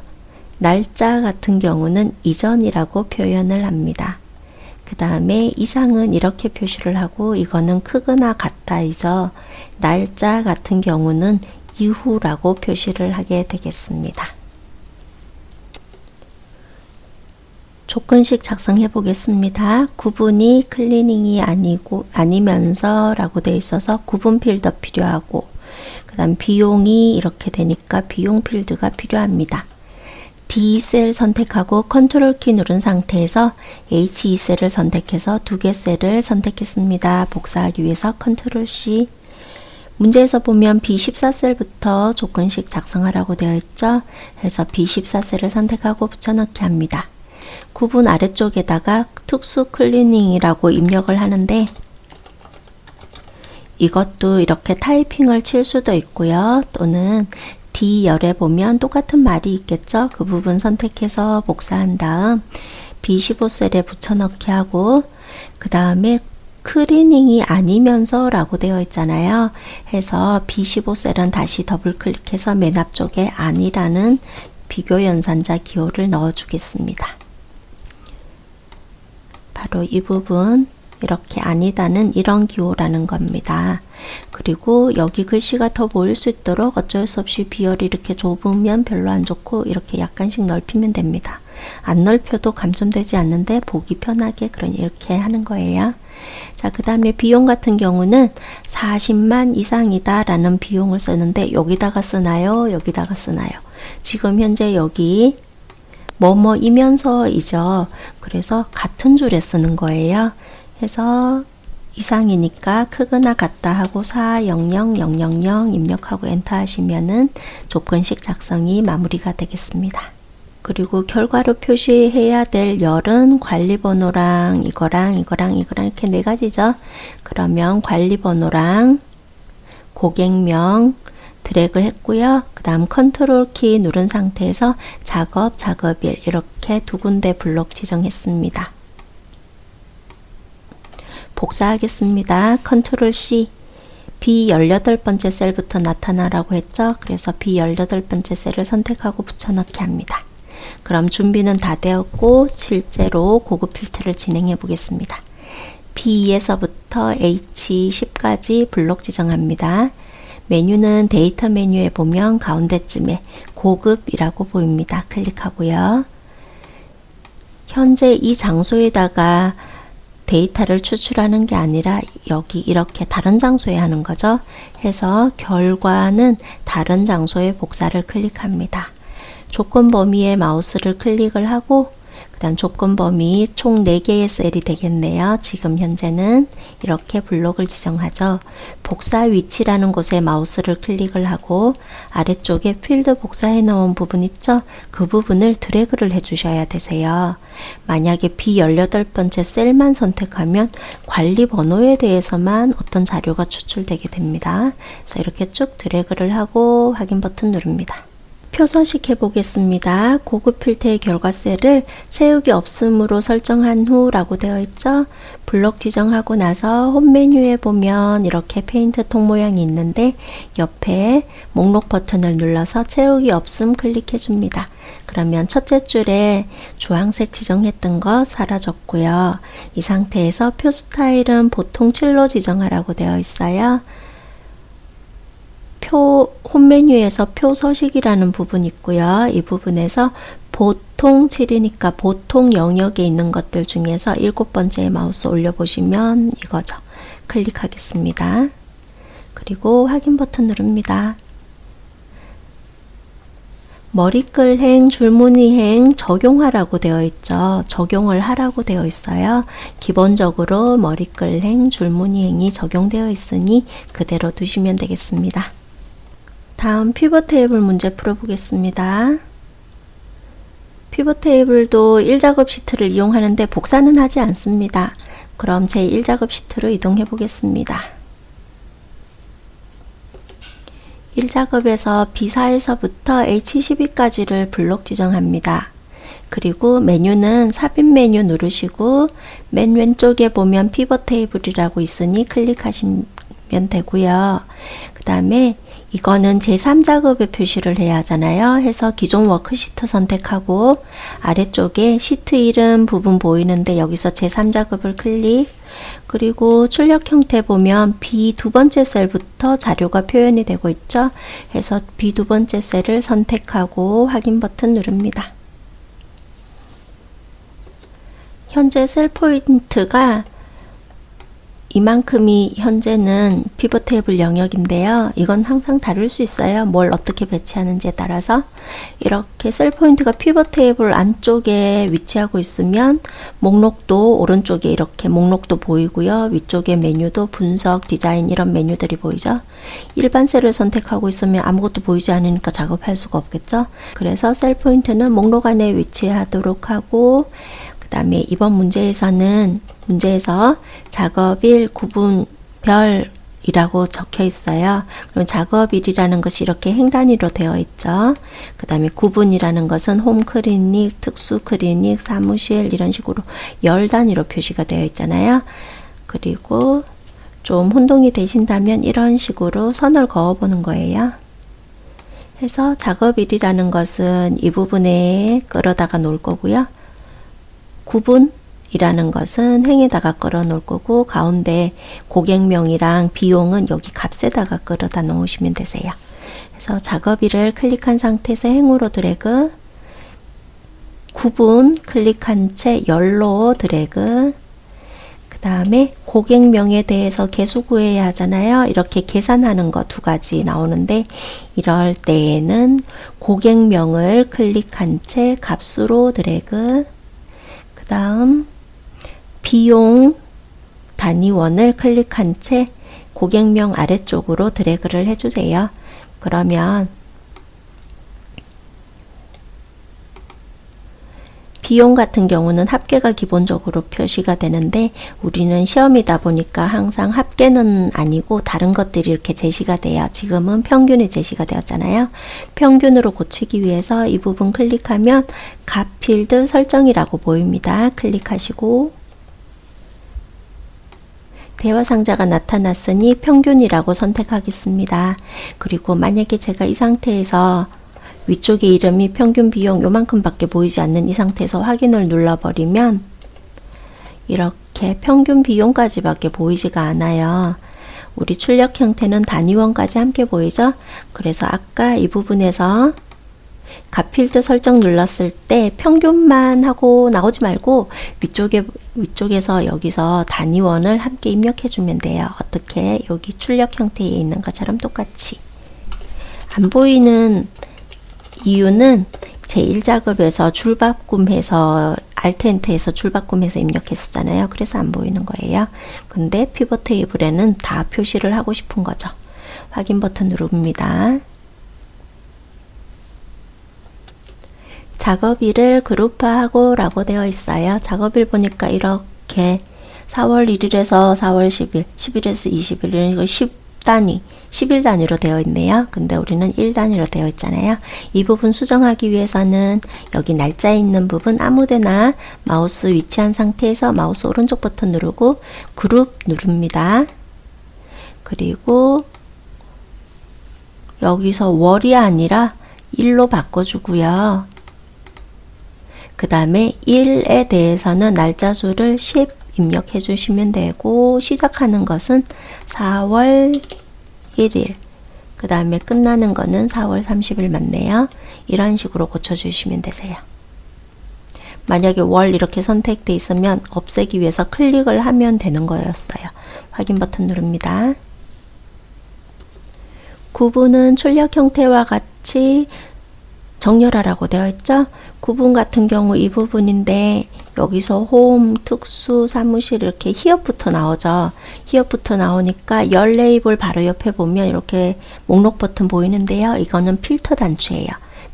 날짜 같은 경우는 이전이라고 표현을 합니다. 그 다음에 이상은 이렇게 표시를 하고 이거는 크거나 같다이죠. 날짜 같은 경우는 이후라고 표시를 하게 되겠습니다. 조건식 작성해 보겠습니다. 구분이 클리닝이 아니면서 라고 되어 있어서 구분 필드 필요하고 그 다음 비용이 이렇게 되니까 비용 필드가 필요합니다. D2셀 선택하고 컨트롤 키 누른 상태에서 H2셀을 선택해서 2개 셀을 선택했습니다. 복사하기 위해서 컨트롤 C. 문제에서 보면 B14셀부터 조건식 작성하라고 되어 있죠. 그래서 B14셀을 선택하고 붙여넣기 합니다. 구분 아래쪽에다가 특수 클리닝이라고 입력을 하는데 이것도 이렇게 타이핑을 칠 수도 있고요. 또는 D열에 보면 똑같은 말이 있겠죠. 그 부분 선택해서 복사한 다음 B15셀에 붙여넣기 하고 그 다음에 클리닝이 아니면서 라고 되어 있잖아요. 해서 B15셀은 다시 더블 클릭해서 맨 앞쪽에 아니라는 비교 연산자 기호를 넣어 주겠습니다. 바로 이 부분 이렇게 아니다는 이런 기호라는 겁니다. 그리고 여기 글씨가 더 보일 수 있도록 어쩔 수 없이 비열이 이렇게 좁으면 별로 안 좋고 이렇게 약간씩 넓히면 됩니다. 안 넓혀도 감점되지 않는데 보기 편하게 그러니 이렇게 하는 거예요. 자, 그 다음에 비용 같은 경우는 40만 이상이다 라는 비용을 쓰는데 여기다가 쓰나요? 여기다가 쓰나요? 지금 현재 여기 뭐뭐이면서이죠. 그래서 같은 줄에 쓰는 거예요. 해서 이상이니까 크거나 같다 하고 400000 입력하고 엔터 하시면은 조건식 작성이 마무리가 되겠습니다. 그리고 결과로 표시해야 될 열은 관리번호랑 이거랑 이렇게 네 가지죠. 그러면 관리번호랑 고객명 드래그 했고요. 그 다음 컨트롤 키 누른 상태에서 작업일 이렇게 두 군데 블록 지정했습니다. 복사하겠습니다. 컨트롤 C B18번째 셀부터 나타나라고 했죠. 그래서 B18번째 셀을 선택하고 붙여넣기 합니다. 그럼 준비는 다 되었고 실제로 고급 필터를 진행해 보겠습니다. B2에서부터 H10까지 블록 지정합니다. 메뉴는 데이터 메뉴에 보면 가운데쯤에 고급이라고 보입니다. 클릭하고요. 현재 이 장소에다가 데이터를 추출하는 게 아니라 여기 이렇게 다른 장소에 하는 거죠. 해서 결과는 다른 장소에 복사를 클릭합니다. 조건 범위에 마우스를 클릭을 하고 그 다음 조건 범위 총 4개의 셀이 되겠네요. 지금 현재는 이렇게 블록을 지정하죠. 복사 위치라는 곳에 마우스를 클릭을 하고 아래쪽에 필드 복사해 놓은 부분 있죠? 그 부분을 드래그를 해 주셔야 되세요. 만약에 B18번째 셀만 선택하면 관리 번호에 대해서만 어떤 자료가 추출되게 됩니다. 그래서 이렇게 쭉 드래그를 하고 확인 버튼 누릅니다. 표서식 해보겠습니다. 고급 필터의 결과 셀을 채우기 없음으로 설정한 후 라고 되어 있죠. 블록 지정하고 나서 홈 메뉴에 보면 이렇게 페인트 통 모양이 있는데 옆에 목록 버튼을 눌러서 채우기 없음 클릭해 줍니다. 그러면 첫째 줄에 주황색 지정했던 거 사라졌고요. 이 상태에서 표 스타일은 보통 7로 지정하라고 되어 있어요. 홈 메뉴에서 표 서식이라는 부분이 있고요. 이 부분에서 보통 7이니까 보통 영역에 있는 것들 중에서 7번째 마우스 올려보시면 이거죠. 클릭하겠습니다. 그리고 확인 버튼 누릅니다. 머리글행, 줄무늬행 적용하라고 되어 있죠. 적용을 하라고 되어 있어요. 기본적으로 머리글행, 줄무늬행이 적용되어 있으니 그대로 두시면 되겠습니다. 다음 피벗 테이블 문제 풀어보겠습니다. 피벗 테이블도 1작업 시트를 이용하는데 복사는 하지 않습니다. 그럼 제 1작업 시트로 이동해 보겠습니다. 1작업에서 B4에서부터 H12까지를 블록 지정합니다. 그리고 메뉴는 삽입 메뉴 누르시고 맨 왼쪽에 보면 피벗 테이블이라고 있으니 클릭하시면 되고요. 그 다음에 이거는 제3작업에 표시를 해야 하잖아요. 해서 기존 워크시트 선택하고 아래쪽에 시트 이름 부분 보이는데 여기서 제3작업을 클릭 그리고 출력 형태 보면 B 두 번째 셀부터 자료가 표현이 되고 있죠. 해서 B 두 번째 셀을 선택하고 확인 버튼 누릅니다. 현재 셀 포인트가 이만큼이 현재는 피벗 테이블 영역인데요. 이건 항상 다를 수 있어요. 뭘 어떻게 배치하는지에 따라서. 이렇게 셀 포인트가 피벗 테이블 안쪽에 위치하고 있으면 목록도 오른쪽에 이렇게 목록도 보이고요. 위쪽에 메뉴도 분석, 디자인 이런 메뉴들이 보이죠. 일반 셀을 선택하고 있으면 아무것도 보이지 않으니까 작업할 수가 없겠죠. 그래서 셀 포인트는 목록 안에 위치하도록 하고 그 다음에 이번 문제에서 작업일, 구분별 이라고 적혀 있어요. 그럼 작업일이라는 것이 이렇게 행 단위로 되어 있죠. 그 다음에 구분이라는 것은 홈 클리닉, 특수 클리닉, 사무실 이런 식으로 열 단위로 표시가 되어 있잖아요. 그리고 좀 혼동이 되신다면 이런 식으로 선을 그어 보는 거예요. 해서 작업일이라는 것은 이 부분에 끌어다가 놓을 거고요. 구분이라는 것은 행에다가 끌어 놓을 거고, 가운데 고객명이랑 비용은 여기 값에다가 끌어다 놓으시면 되세요. 그래서 작업일을 클릭한 상태에서 행으로 드래그, 구분 클릭한 채 열로 드래그, 그 다음에 고객명에 대해서 계수 구해야 하잖아요. 이렇게 계산하는 거 두 가지 나오는데, 이럴 때에는 고객명을 클릭한 채 값으로 드래그, 그 다음 비용 단위원을 클릭한 채 고객명 아래쪽으로 드래그를 해주세요. 그러면 비용 같은 경우는 합계가 기본적으로 표시가 되는데, 우리는 시험이다 보니까 항상 합계는 아니고 다른 것들이 이렇게 제시가 돼요. 지금은 평균이 제시가 되었잖아요. 평균으로 고치기 위해서 이 부분 클릭하면 값 필드 설정이라고 보입니다. 클릭하시고 대화 상자가 나타났으니 평균이라고 선택하겠습니다. 그리고 만약에 제가 이 상태에서 위쪽에 이름이 평균 비용 요만큼 밖에 보이지 않는 이 상태에서 확인을 눌러버리면 이렇게 평균 비용까지 밖에 보이지가 않아요. 우리 출력 형태는 단위원까지 함께 보이죠? 그래서 아까 이 부분에서 값 필드 설정 눌렀을 때 평균만 하고 나오지 말고 위쪽에서 여기서 단위원을 함께 입력해 주면 돼요. 어떻게? 여기 출력 형태에 있는 것처럼 똑같이. 안 보이는 이유는 제1작업에서 줄바꿈해서 Alt Enter에서 줄바꿈해서 입력했었잖아요. 그래서 안 보이는 거예요. 근데 피벗 테이블에는 다 표시를 하고 싶은 거죠. 확인 버튼 누릅니다. 작업일을 그룹화하고 라고 되어 있어요. 작업일 보니까 이렇게 4월 1일에서 4월 10일, 10일에서 20일 이거 10단위 10일 단위로 되어 있네요. 근데 우리는 1단위로 되어 있잖아요. 이 부분 수정하기 위해서는 여기 날짜에 있는 부분 아무데나 마우스 위치한 상태에서 마우스 오른쪽 버튼 누르고 그룹 누릅니다. 그리고 여기서 월이 아니라 일로 바꿔주고요. 그 다음에 1에 대해서는 날짜 수를 10 입력해 주시면 되고, 시작하는 것은 4월 1일, 그 다음에 끝나는 거는 4월 30일 맞네요. 이런 식으로 고쳐주시면 되세요. 만약에 월 이렇게 선택돼 있으면 없애기 위해서 클릭을 하면 되는 거였어요. 확인 버튼 누릅니다. 구분은 출력 형태와 같이 정렬하라고 되어 있죠. 구분 같은 경우 이 부분인데, 여기서 홈, 특수, 사무실 이렇게 히읗부터 나오죠. 히읗부터 나오니까 열 레이블 바로 옆에 보면 이렇게 목록 버튼 보이는데요. 이거는 필터 단추예요.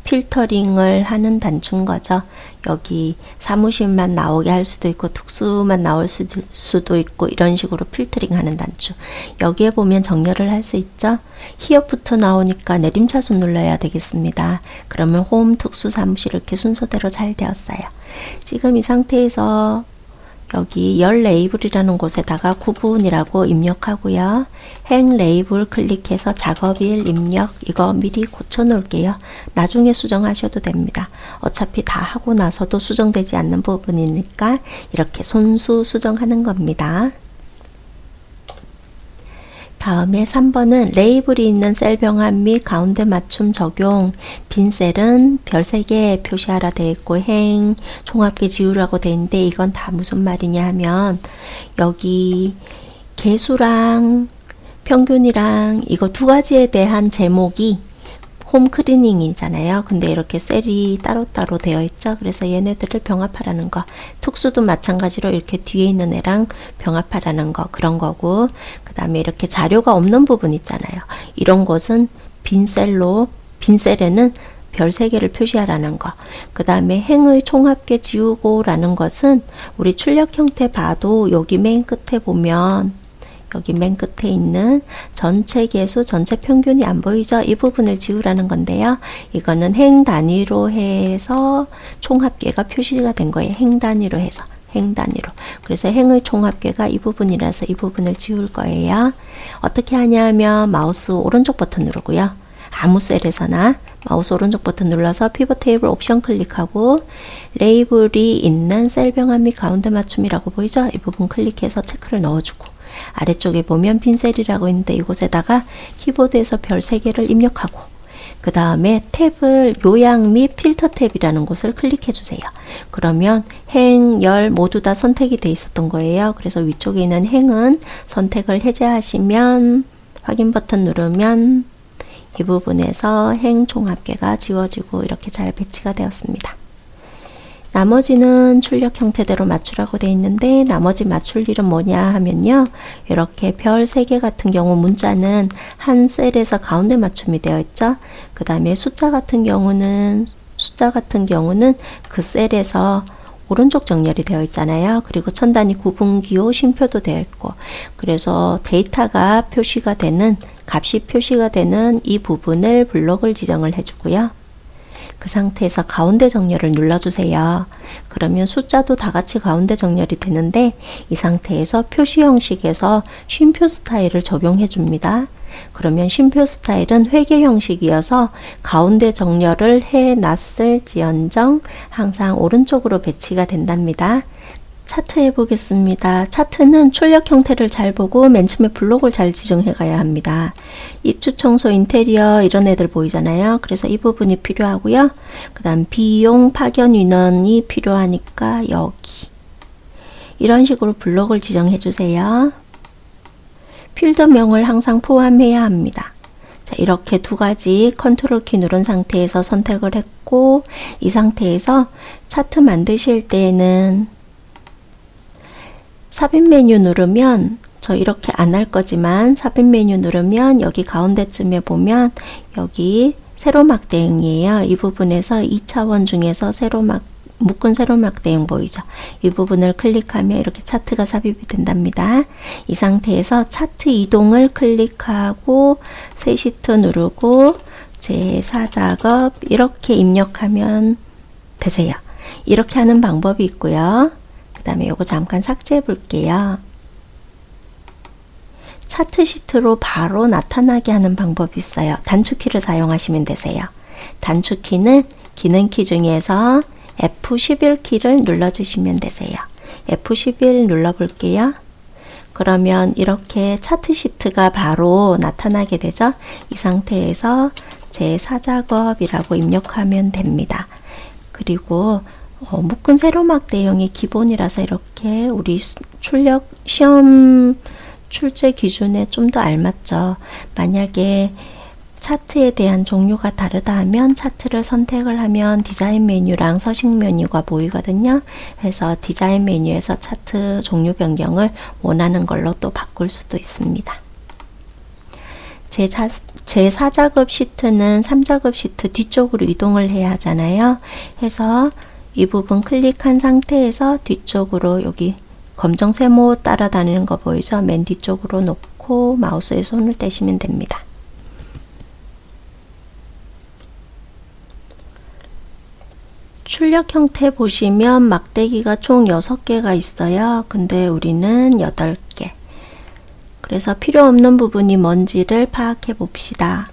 필터링을 하는 단추인 거죠. 여기 사무실만 나오게 할 수도 있고 특수만 나올 수도 있고 이런 식으로 필터링 하는 단추. 여기에 보면 정렬을 할 수 있죠. 히읗부터 나오니까 내림차순 눌러야 되겠습니다. 그러면 홈, 특수, 사무실 이렇게 순서대로 잘 되었어요. 지금 이 상태에서 여기 열 레이블이라는 곳에다가 구분이라고 입력하고요. 행 레이블 클릭해서 작업일 입력, 이거 미리 고쳐 놓을게요. 나중에 수정하셔도 됩니다. 어차피 다 하고 나서도 수정되지 않는 부분이니까 이렇게 손수 수정하는 겁니다. 다음에 3번은 레이블이 있는 셀 병합 및 가운데 맞춤 적용. 빈 셀은 별 3개 표시하라 되어 있고 행, 종합계 지우라고 되어 있는데, 이건 다 무슨 말이냐 하면 여기 개수랑 평균이랑 이거 두 가지에 대한 제목이 홈 클리닝이잖아요. 근데 이렇게 셀이 따로따로 되어 있죠. 그래서 얘네들을 병합하라는 거. 특수도 마찬가지로 이렇게 뒤에 있는 애랑 병합하라는 거, 그런 거고, 그 다음에 이렇게 자료가 없는 부분 있잖아요. 이런 것은 빈 셀로, 빈 셀에는 별 3개를 표시하라는 거. 그 다음에 행의 총합계 지우고 라는 것은 우리 출력 형태 봐도 여기 맨 끝에 보면 여기 맨 끝에 있는 전체 계수, 전체 평균이 안 보이죠? 이 부분을 지우라는 건데요. 이거는 행 단위로 해서 총합계가 표시가 된 거예요. 행 단위로 해서. 행 단위로. 그래서 행의 총합계가 이 부분이라서 이 부분을 지울 거예요. 어떻게 하냐면 마우스 오른쪽 버튼 누르고요. 아무 셀에서나 마우스 오른쪽 버튼 눌러서 피벗 테이블 옵션 클릭하고 레이블이 있는 셀병합 및 가운데 맞춤이라고 보이죠? 이 부분 클릭해서 체크를 넣어주고 아래쪽에 보면 빈 셀이라고 있는데 이곳에다가 키보드에서 별 3개를 입력하고 그 다음에 탭을 요약 및 필터 탭이라는 곳을 클릭해 주세요. 그러면 행, 열 모두 다 선택이 돼 있었던 거예요. 그래서 위쪽에 있는 행은 선택을 해제하시면 확인 버튼 누르면 이 부분에서 행 총합계가 지워지고 이렇게 잘 배치가 되었습니다. 나머지는 출력 형태대로 맞추라고 되어 있는데 나머지 맞출 일은 뭐냐 하면요. 이렇게 별 3개 같은 경우 문자는 한 셀에서 가운데 맞춤이 되어 있죠. 그 다음에 숫자 같은 경우는 그 셀에서 오른쪽 정렬이 되어 있잖아요. 그리고 천 단위 구분기호 쉼표도 되어 있고 그래서 데이터가 표시가 되는 값이 표시가 되는 이 부분을 블록을 지정을 해주고요. 그 상태에서 가운데 정렬을 눌러주세요. 그러면 숫자도 다 같이 가운데 정렬이 되는데 이 상태에서 표시 형식에서 쉼표 스타일을 적용해 줍니다. 그러면 쉼표 스타일은 회계 형식이어서 가운데 정렬을 해 놨을지언정 항상 오른쪽으로 배치가 된답니다. 차트 해보겠습니다. 차트는 출력 형태를 잘 보고 맨 처음에 블록을 잘 지정해 가야 합니다. 입주 청소 인테리어 이런 애들 보이잖아요. 그래서 이 부분이 필요하고요. 그 다음 비용 파견 인원이 필요하니까 여기 이런 식으로 블록을 지정해 주세요. 필드명을 항상 포함해야 합니다. 자, 이렇게 2가지 컨트롤 키 누른 상태에서 선택을 했고 이 상태에서 차트 만드실 때에는 삽입 메뉴 누르면 저 이렇게 안 할 거지만 삽입 메뉴 누르면 여기 가운데쯤에 보면 여기 세로막 대응이에요. 이 부분에서 2차원 중에서 묶은 세로막 대응 보이죠? 이 부분을 클릭하면 이렇게 차트가 삽입이 된답니다. 이 상태에서 차트 이동을 클릭하고 새 시트 누르고 제4작업 이렇게 입력하면 되세요. 이렇게 하는 방법이 있고요. 그 다음에 요거 잠깐 삭제해 볼게요. 차트 시트로 바로 나타나게 하는 방법이 있어요. 단축키를 사용하시면 되세요. 단축키는 기능키 중에서 F11키를 눌러주시면 되세요. F11 눌러볼게요. 그러면 이렇게 차트 시트가 바로 나타나게 되죠. 이 상태에서 제4작업이라고 입력하면 됩니다. 그리고 묶은 세로막 대형이 기본이라서 이렇게 우리 출력 시험 출제 기준에 좀 더 알맞죠. 만약에 차트에 대한 종류가 다르다 하면 차트를 선택을 하면 디자인 메뉴랑 서식 메뉴가 보이거든요. 그래서 디자인 메뉴에서 차트 종류 변경을 원하는 걸로 또 바꿀 수도 있습니다. 제4작업 시트는 3작업 시트 뒤쪽으로 이동을 해야 하잖아요. 해서 이 부분 클릭한 상태에서 뒤쪽으로 여기 검정 세모 따라다니는 거 보이죠? 맨 뒤쪽으로 놓고 마우스에 손을 떼시면 됩니다. 출력 형태 보시면 막대기가 총 6개가 있어요. 근데 우리는 8개. 그래서 필요 없는 부분이 뭔지를 파악해 봅시다.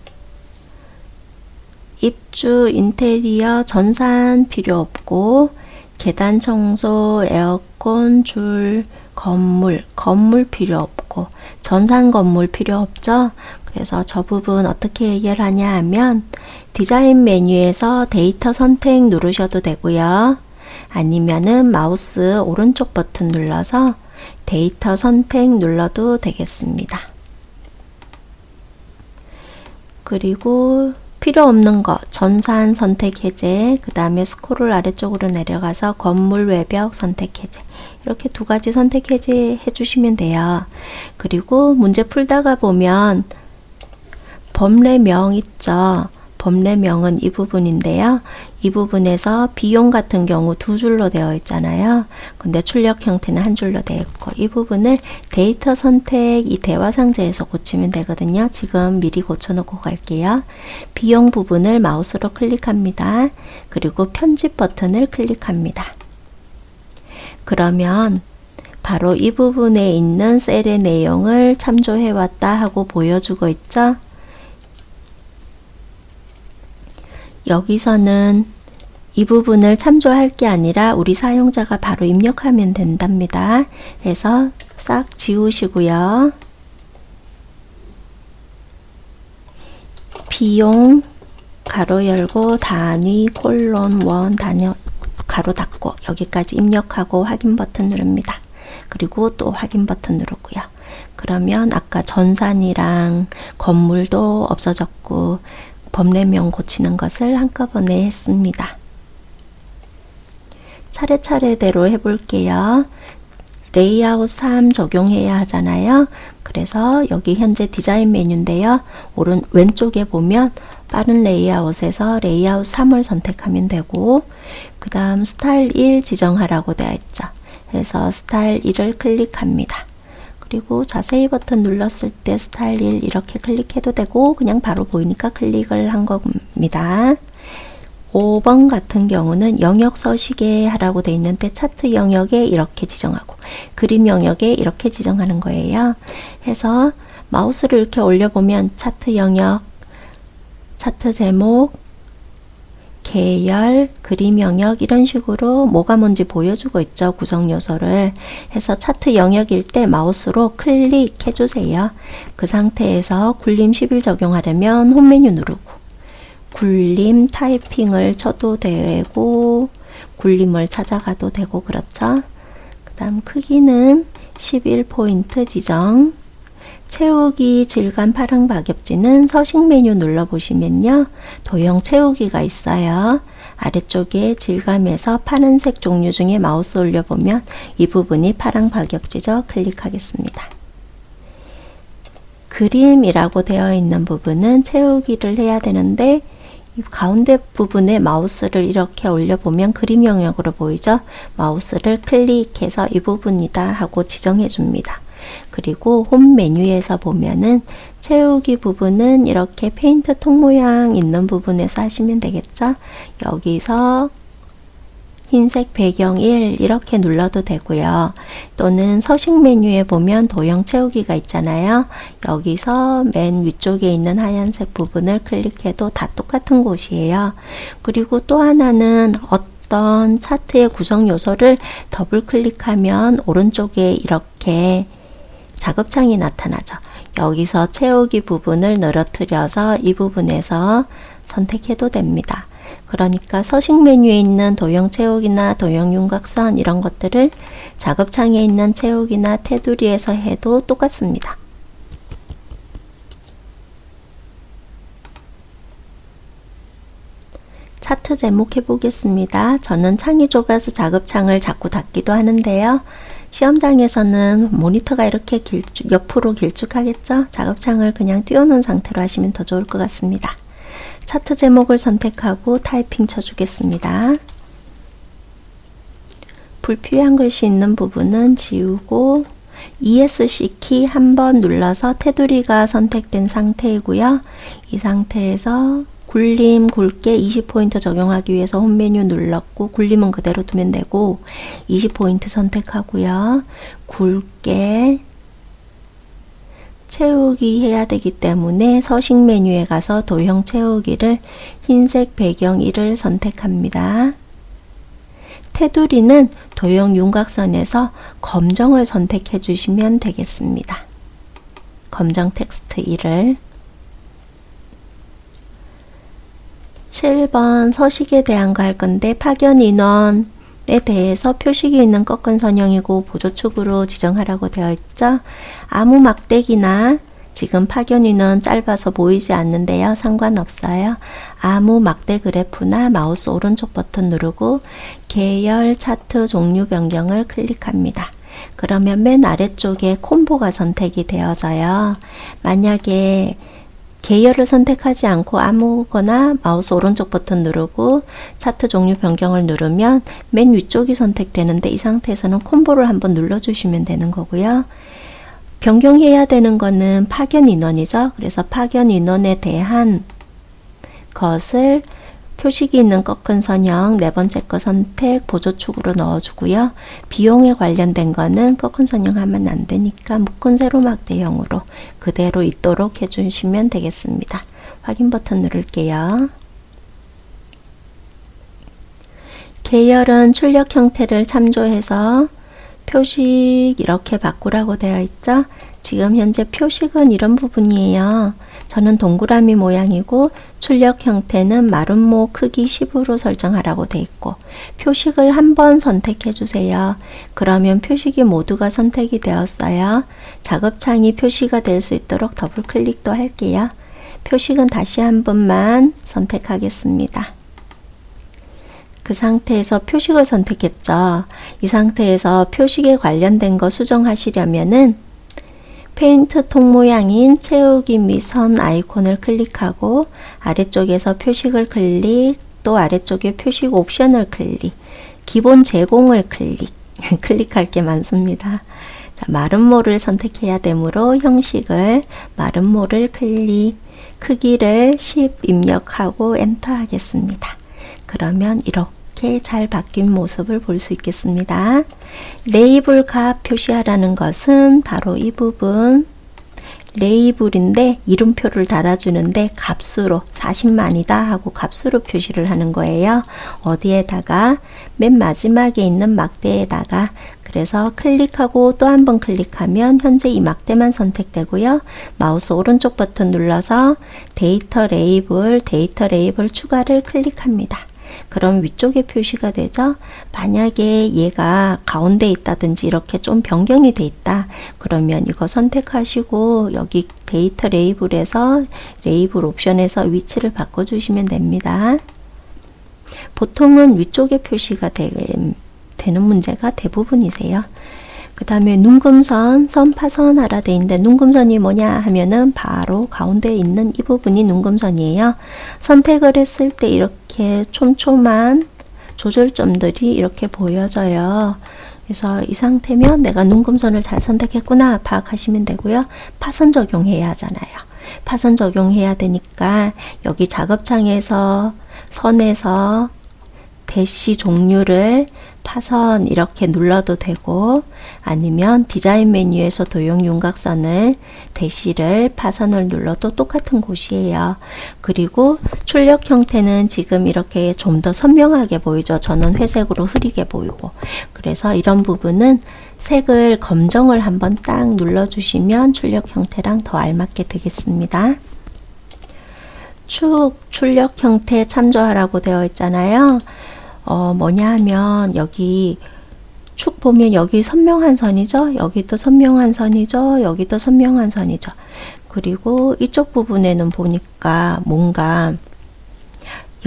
입주, 인테리어, 전산 필요 없고 계단 청소, 에어컨, 줄, 건물 필요 없고 전산 건물 필요 없죠. 그래서 저 부분 어떻게 해결하냐 하면 디자인 메뉴에서 데이터 선택 누르셔도 되고요. 아니면은 마우스 오른쪽 버튼 눌러서 데이터 선택 눌러도 되겠습니다. 그리고 필요 없는 거 전산 선택 해제, 그 다음에 스크롤 아래쪽으로 내려가서 건물 외벽 선택 해제, 이렇게 2가지 선택 해제 해주시면 돼요. 그리고 문제 풀다가 보면 범례명 있죠. 범례명은 이 부분인데요. 이 부분에서 비용 같은 경우 두 줄로 되어 있잖아요. 근데 출력 형태는 한 줄로 되어 있고, 이 부분을 데이터 선택 이 대화 상자에서 고치면 되거든요. 지금 미리 고쳐놓고 갈게요. 비용 부분을 마우스로 클릭합니다. 그리고 편집 버튼을 클릭합니다. 그러면 바로 이 부분에 있는 셀의 내용을 참조해왔다 하고 보여주고 있죠. 여기서는 이 부분을 참조할 게 아니라 우리 사용자가 바로 입력하면 된답니다. 그래서 싹 지우시고요. 비용 가로 열고 단위 콜론 원 단위 가로 닫고 여기까지 입력하고 확인 버튼 누릅니다. 그리고 또 확인 버튼 누르고요. 그러면 아까 전산이랑 건물도 없어졌고 범례명 고치는 것을 한꺼번에 했습니다. 차례차례대로 해볼게요. 레이아웃 3 적용해야 하잖아요. 그래서 여기 현재 디자인 메뉴인데요. 왼쪽에 보면 빠른 레이아웃에서 레이아웃 3을 선택하면 되고, 그 다음 스타일 1 지정하라고 되어 있죠. 그래서 스타일 1을 클릭합니다. 그리고 자세히 버튼 눌렀을 때 스타일 1 이렇게 클릭해도 되고, 그냥 바로 보이니까 클릭을 한 겁니다. 5번 같은 경우는 영역 서식에 하라고 되어 있는데 차트 영역에 이렇게 지정하고 그림 영역에 이렇게 지정하는 거예요. 해서 마우스를 이렇게 올려보면 차트 영역, 차트 제목, 계열, 그림 영역 이런 식으로 뭐가 뭔지 보여주고 있죠. 구성 요소를. 해서 차트 영역일 때 마우스로 클릭해 주세요. 그 상태에서 굴림 10일 적용하려면 홈 메뉴 누르고 굴림 타이핑을 쳐도 되고 굴림을 찾아가도 되고 그렇죠. 그 다음 크기는 11포인트 지정. 채우기 질감 파랑 박엽지는 서식 메뉴 눌러보시면요. 도형 채우기가 있어요. 아래쪽에 질감에서 파란색 종류 중에 마우스 올려보면 이 부분이 파랑 박엽지죠. 클릭하겠습니다. 그림이라고 되어 있는 부분은 채우기를 해야 되는데 이 가운데 부분에 마우스를 이렇게 올려보면 그림 영역으로 보이죠? 마우스를 클릭해서 이 부분이다 하고 지정해 줍니다. 그리고 홈 메뉴에서 보면은 채우기 부분은 이렇게 페인트 통 모양 있는 부분에서 하시면 되겠죠? 여기서 흰색 배경 1 이렇게 눌러도 되고요. 또는 서식 메뉴에 보면 도형 채우기가 있잖아요. 여기서 맨 위쪽에 있는 하얀색 부분을 클릭해도 다 똑같은 곳이에요. 그리고 또 하나는 어떤 차트의 구성 요소를 더블 클릭하면 오른쪽에 이렇게 작업창이 나타나죠. 여기서 채우기 부분을 늘어뜨려서 이 부분에서 선택해도 됩니다. 그러니까 서식 메뉴에 있는 도형 채우기나 도형 윤곽선 이런 것들을 작업창에 있는 채우기나 테두리에서 해도 똑같습니다. 차트 제목 해보겠습니다. 저는 창이 좁아서 작업창을 자꾸 닫기도 하는데요. 시험장에서는 모니터가 이렇게 옆으로 길쭉하겠죠? 작업창을 그냥 띄워놓은 상태로 하시면 더 좋을 것 같습니다. 차트 제목을 선택하고 타이핑 쳐주겠습니다. 불필요한 글씨 있는 부분은 지우고 ESC 키 한 번 눌러서 테두리가 선택된 상태이고요. 이 상태에서 굴림 굵게 20포인트 적용하기 위해서 홈 메뉴 눌렀고 굴림은 그대로 두면 되고 20포인트 선택하고요. 굵게 채우기 해야 되기 때문에 서식 메뉴에 가서 도형 채우기를 흰색 배경 1을 선택합니다. 테두리는 도형 윤곽선에서 검정을 선택해 주시면 되겠습니다. 검정 텍스트 1을 7번 서식에 대한 거 할 건데 파견 인원에 대해서 표식이 있는 꺾은 선형이고 보조축으로 지정하라고 되어 있죠. 아무 막대기나 지금 파견 인원 짧아서 보이지 않는데요. 상관없어요. 아무 막대 그래프나 마우스 오른쪽 버튼 누르고 계열 차트 종류 변경을 클릭합니다. 그러면 맨 아래쪽에 콤보가 선택이 되어져요. 만약에 계열을 선택하지 않고 아무거나 마우스 오른쪽 버튼 누르고 차트 종류 변경을 누르면 맨 위쪽이 선택되는데, 이 상태에서는 콤보를 한번 눌러주시면 되는 거고요. 변경해야 되는 거는 파견 인원이죠. 그래서 파견 인원에 대한 것을 표식이 있는 꺾은 선형 네 번째 거 선택 보조축으로 넣어주고요. 비용에 관련된 거는 꺾은 선형 하면 안 되니까 묶은 세로막 대형으로 그대로 있도록 해주시면 되겠습니다. 확인 버튼 누를게요. 계열은 출력 형태를 참조해서 표식 이렇게 바꾸라고 되어 있죠. 지금 현재 표식은 이런 부분이에요. 저는 동그라미 모양이고 출력 형태는 마름모 크기 10으로 설정하라고 되어 있고, 표식을 한번 선택해 주세요. 그러면 표식이 모두가 선택이 되었어요. 작업창이 표시가 될 수 있도록 더블 클릭도 할게요. 표식은 다시 한 번만 선택하겠습니다. 그 상태에서 표식을 선택했죠. 이 상태에서 표식에 관련된 거 수정하시려면은 페인트 통 모양인 채우기 및 선 아이콘을 클릭하고 아래쪽에서 표식을 클릭, 또 아래쪽에 표식 옵션을 클릭, 기본 제공을 클릭, 클릭할 게 많습니다. 자, 마름모를 선택해야 되므로 형식을 마름모를 클릭, 크기를 10 입력하고 엔터 하겠습니다. 그러면 이렇게 잘 바뀐 모습을 볼 수 있겠습니다. 레이블 값 표시하라는 것은 바로 이 부분, 레이블인데 이름표를 달아주는데 값수로 40만이다 하고 값수로 표시를 하는 거예요. 어디에다가? 맨 마지막에 있는 막대에다가. 그래서 클릭하고 또 한 번 클릭하면 현재 이 막대만 선택되고요. 마우스 오른쪽 버튼 눌러서 데이터 레이블 추가를 클릭합니다. 그럼 위쪽에 표시가 되죠. 만약에 얘가 가운데 있다든지 이렇게 좀 변경이 돼 있다, 그러면 이거 선택하시고 여기 데이터 레이블에서 레이블 옵션에서 위치를 바꿔 주시면 됩니다. 보통은 위쪽에 표시가 되는 문제가 대부분이세요. 그 다음에 눈금선, 선 파선하라 돼 있는데 눈금선이 뭐냐 하면은 바로 가운데 있는 이 부분이 눈금선이에요. 선택을 했을 때 이렇게 촘촘한 조절점들이 이렇게 보여져요. 그래서 이 상태면 내가 눈금선을 잘 선택했구나 파악하시면 되고요. 파선 적용해야 하잖아요. 파선 적용해야 되니까 여기 작업창에서 선에서 대시 종류를 파선 이렇게 눌러도 되고, 아니면 디자인 메뉴에서 도형 윤곽선을 대시를 파선을 눌러도 똑같은 곳이에요. 그리고 출력 형태는 지금 이렇게 좀 더 선명하게 보이죠. 저는 회색으로 흐리게 보이고, 그래서 이런 부분은 색을 검정을 한번 딱 눌러주시면 출력 형태랑 더 알맞게 되겠습니다. 축 출력 형태 참조하라고 되어 있잖아요. 뭐냐 하면 여기 축 보면 여기 선명한 선이죠. 여기도 선명한 선이죠. 여기도 선명한 선이죠. 그리고 이쪽 부분에는 보니까 뭔가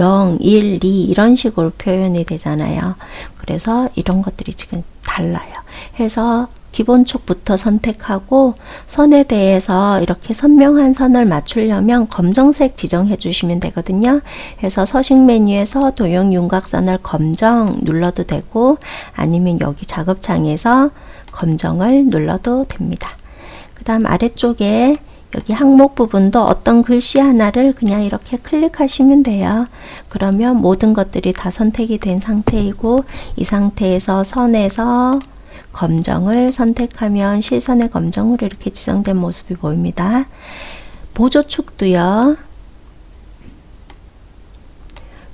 0, 1, 2 이런 식으로 표현이 되잖아요. 그래서 이런 것들이 지금 달라요. 해서 기본 축부터 선택하고 선에 대해서 이렇게 선명한 선을 맞추려면 검정색 지정해 주시면 되거든요. 그래서 서식 메뉴에서 도형 윤곽선을 검정 눌러도 되고, 아니면 여기 작업창에서 검정을 눌러도 됩니다. 그 다음 아래쪽에 여기 항목 부분도 어떤 글씨 하나를 그냥 이렇게 클릭하시면 돼요. 그러면 모든 것들이 다 선택이 된 상태이고, 이 상태에서 선에서 검정을 선택하면 실선의 검정으로 이렇게 지정된 모습이 보입니다. 보조축도요.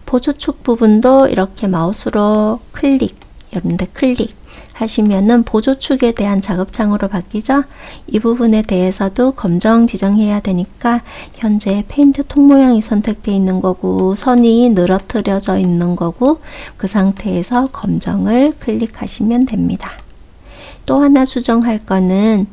보조축 부분도 이렇게 마우스로 클릭, 이런데 클릭 하시면은 보조축에 대한 작업창으로 바뀌죠. 이 부분에 대해서도 검정 지정해야 되니까 현재 페인트 통 모양이 선택되어 있는 거고 선이 늘어뜨려져 있는 거고, 그 상태에서 검정을 클릭하시면 됩니다. 또 하나 수정할 거는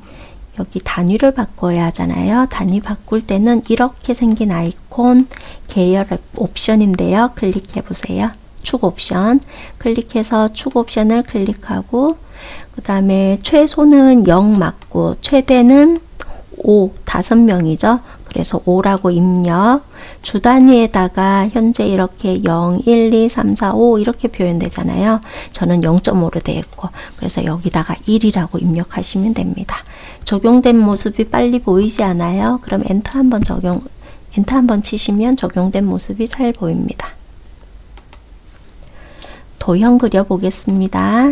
여기 단위를 바꿔야 하잖아요. 단위 바꿀 때는 이렇게 생긴 아이콘 계열 옵션인데요. 클릭해 보세요. 축 옵션 클릭해서 축 옵션을 클릭하고, 그 다음에 최소는 0 맞고 최대는 5, 5명이죠. 그래서 5라고 입력. 주 단위에다가 현재 이렇게 0, 1, 2, 3, 4, 5 이렇게 표현되잖아요. 저는 0.5로 되어 있고, 그래서 여기다가 1이라고 입력하시면 됩니다. 적용된 모습이 빨리 보이지 않아요? 그럼 엔터 한번 치시면 적용된 모습이 잘 보입니다. 도형 그려보겠습니다.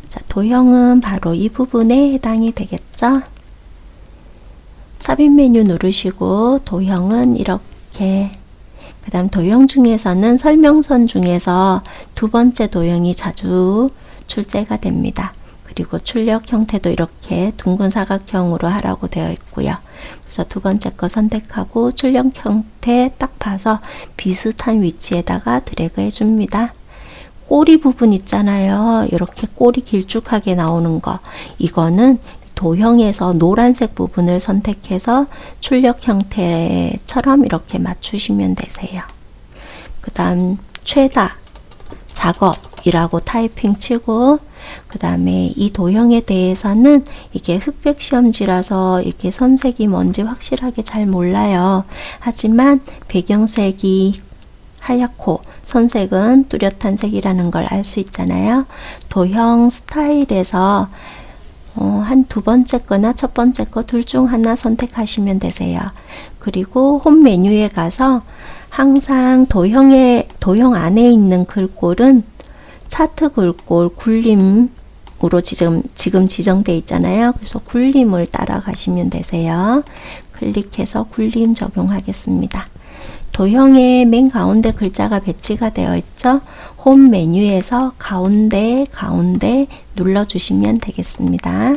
자, 도형은 바로 이 부분에 해당이 되겠죠? 삽입 메뉴 누르시고 도형은 이렇게, 그 다음 도형 중에서는 설명선 중에서 두 번째 도형이 자주 출제가 됩니다. 그리고 출력 형태도 이렇게 둥근 사각형으로 하라고 되어 있고요. 그래서 두 번째 거 선택하고 출력 형태 딱 봐서 비슷한 위치에다가 드래그 해줍니다. 꼬리 부분 있잖아요. 이렇게 꼬리 길쭉하게 나오는 거. 이거는 도형에서 노란색 부분을 선택해서 출력 형태처럼 이렇게 맞추시면 되세요. 그 다음 최다 작업이라고 타이핑 치고, 그 다음에 이 도형에 대해서는 이게 흑백 시험지라서 이렇게 선색이 뭔지 확실하게 잘 몰라요. 하지만 배경색이 하얗고 선색은 뚜렷한 색이라는 걸 알 수 있잖아요. 도형 스타일에서 한 두 번째 거나 첫 번째 거 둘 중 하나 선택하시면 되세요. 그리고 홈 메뉴에 가서 항상 도형 안에 있는 글꼴은 차트 글꼴 굴림으로 지금 지정되어 있잖아요. 그래서 굴림을 따라가시면 되세요. 클릭해서 굴림 적용하겠습니다. 도형의 맨 가운데 글자가 배치가 되어 있죠. 홈 메뉴에서 가운데 눌러주시면 되겠습니다.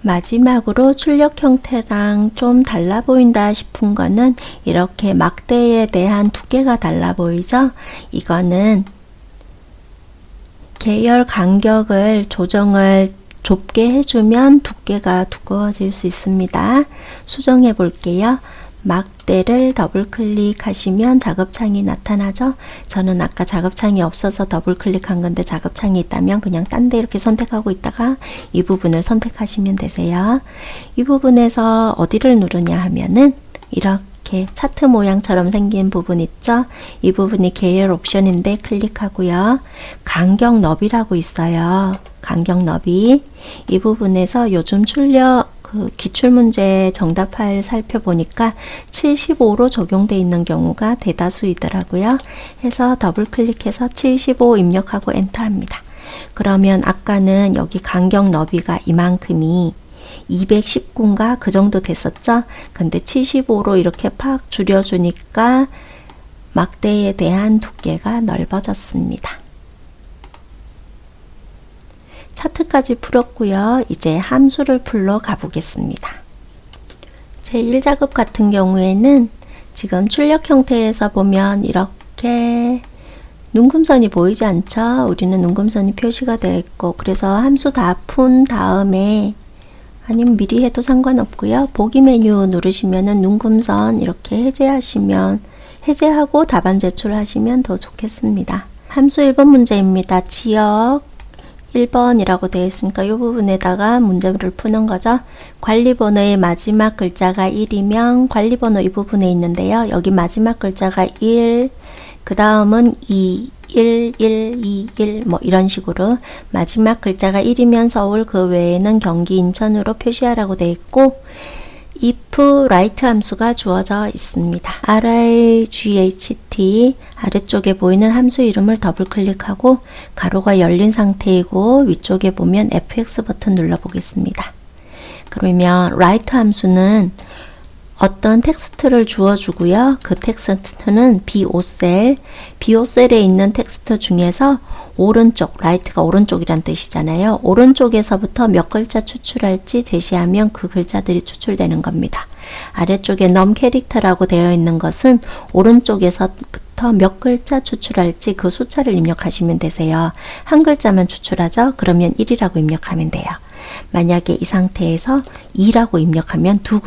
마지막으로 출력 형태랑 좀 달라 보인다 싶은 거는 이렇게 막대에 대한 두께가 달라 보이죠? 이거는 계열 간격을 조정을 좁게 해주면 두께가 두꺼워질 수 있습니다. 수정해 볼게요. 막대를 더블 클릭하시면 작업창이 나타나죠? 저는 아까 작업창이 없어서 더블 클릭한 건데 작업창이 있다면 그냥 딴 데 이렇게 선택하고 있다가 이 부분을 선택하시면 되세요. 이 부분에서 어디를 누르냐 하면은 이렇게 차트 모양처럼 생긴 부분 있죠? 이 부분이 계열 옵션인데 클릭하고요. 간격 너비라고 있어요. 간격 너비. 이 부분에서 요즘 기출문제 정답 파일 살펴보니까 75로 적용되어 있는 경우가 대다수이더라고요. 해서 더블 클릭해서 75 입력하고 엔터 합니다. 그러면 아까는 여기 간격 너비가 이만큼이 219인가 그 정도 됐었죠? 근데 75로 이렇게 팍 줄여주니까 막대에 대한 두께가 넓어졌습니다. 차트까지 풀었고요. 이제 함수를 풀러 가보겠습니다. 제1작업 같은 경우에는 지금 출력 형태에서 보면 이렇게 눈금선이 보이지 않죠? 우리는 눈금선이 표시가 되어 있고, 그래서 함수 다 푼 다음에, 아니면 미리 해도 상관없고요. 보기 메뉴 누르시면은 눈금선 이렇게 해제하고 답안 제출하시면 더 좋겠습니다. 함수 1번 문제입니다. 지역 1번이라고 되어 있으니까 이 부분에다가 문제를 푸는 거죠. 관리번호의 마지막 글자가 1이면 관리번호 이 부분에 있는데요. 여기 마지막 글자가 1, 그 다음은 2, 1, 1, 2, 1 뭐 이런 식으로 마지막 글자가 1이면 서울, 그 외에는 경기, 인천으로 표시하라고 되어 있고, if write 함수가 주어져 있습니다. RIGHT 아래쪽에 보이는 함수 이름을 더블 클릭하고 가로가 열린 상태이고 위쪽에 보면 FX 버튼 눌러 보겠습니다. 그러면 write 함수는 어떤 텍스트를 주어주고요. 그 텍스트는 B5셀에 있는 텍스트 중에서 오른쪽, 라이트가 오른쪽이란 뜻이잖아요. 오른쪽에서부터 몇 글자 추출할지 제시하면 그 글자들이 추출되는 겁니다. 아래쪽에 num 캐릭터라고 되어 있는 것은 오른쪽에서부터 몇 글자 추출할지 그 숫자를 입력하시면 되세요. 한 글자만 추출하죠? 그러면 1이라고 입력하면 돼요. 만약에 이 상태에서 2라고 입력하면 두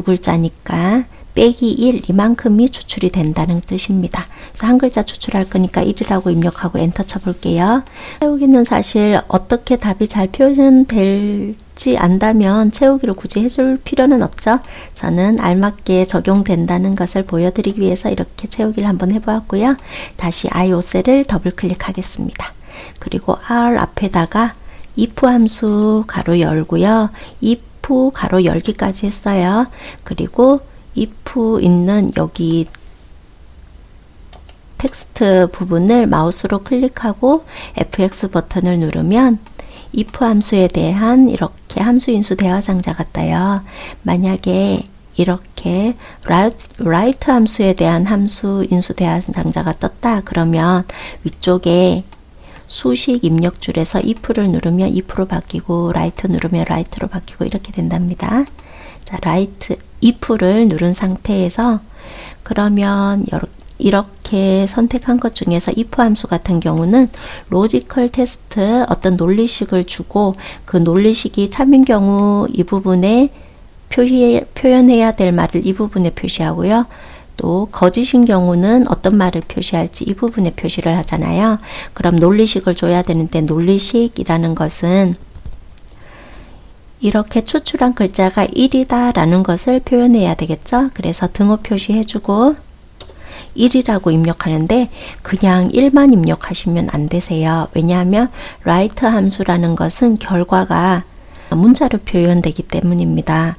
글자니까 빼기 1 이만큼이 추출이 된다는 뜻입니다. 그래서 한 글자 추출할 거니까 1이라고 입력하고 엔터 쳐볼게요. 채우기는 사실 어떻게 답이 잘 표현될지 안다면 채우기를 굳이 해줄 필요는 없죠. 저는 알맞게 적용된다는 것을 보여드리기 위해서 이렇게 채우기를 한번 해보았고요. 다시 IO셀을 더블 클릭하겠습니다. 그리고 R 앞에다가 if 함수 가로 열고요. if 가로 열기까지 했어요. 그리고 if 있는 여기 텍스트 부분을 마우스로 클릭하고 FX 버튼을 누르면 if 함수에 대한 이렇게 함수 인수 대화 상자가 떠요. 만약에 이렇게 write 함수에 대한 함수 인수 대화 상자가 떴다 그러면 위쪽에 수식 입력줄에서 if를 누르면 if로 바뀌고 write 누르면 write로 바뀌고 이렇게 된답니다. 자, write if를 누른 상태에서 그러면 이렇게 선택한 것 중에서 if 함수 같은 경우는 로지컬 테스트 어떤 논리식을 주고 그 논리식이 참인 경우 이 부분에 표현해야 될 말을 이 부분에 표시하고요. 또 거짓인 경우는 어떤 말을 표시할지 이 부분에 표시를 하잖아요. 그럼 논리식을 줘야 되는데 논리식이라는 것은 이렇게 추출한 글자가 1이다 라는 것을 표현해야 되겠죠. 그래서 등호 표시해주고 1이라고 입력하는데 그냥 1만 입력하시면 안 되세요. 왜냐하면 write 함수라는 것은 결과가 문자로 표현되기 때문입니다.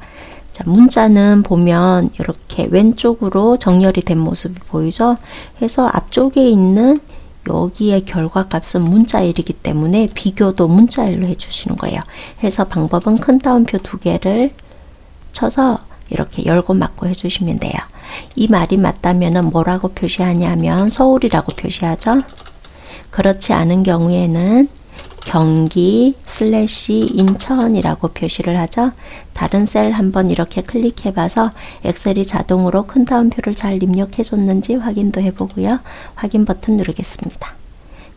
자, 문자는 보면 이렇게 왼쪽으로 정렬이 된 모습이 보이죠? 해서 앞쪽에 있는 여기에 결과값은 문자 1이기 때문에 비교도 문자 1로 해주시는 거예요. 해서 방법은 큰 따옴표 2개를 쳐서 이렇게 열고 막고 해주시면 돼요. 이 말이 맞다면 뭐라고 표시하냐면 서울이라고 표시하죠. 그렇지 않은 경우에는 경기 인천이라고 표시를 하죠. 다른 셀 한번 이렇게 클릭해 봐서 엑셀이 자동으로 큰 따옴표를 잘 입력해 줬는지 확인도 해보고요. 확인 버튼 누르겠습니다.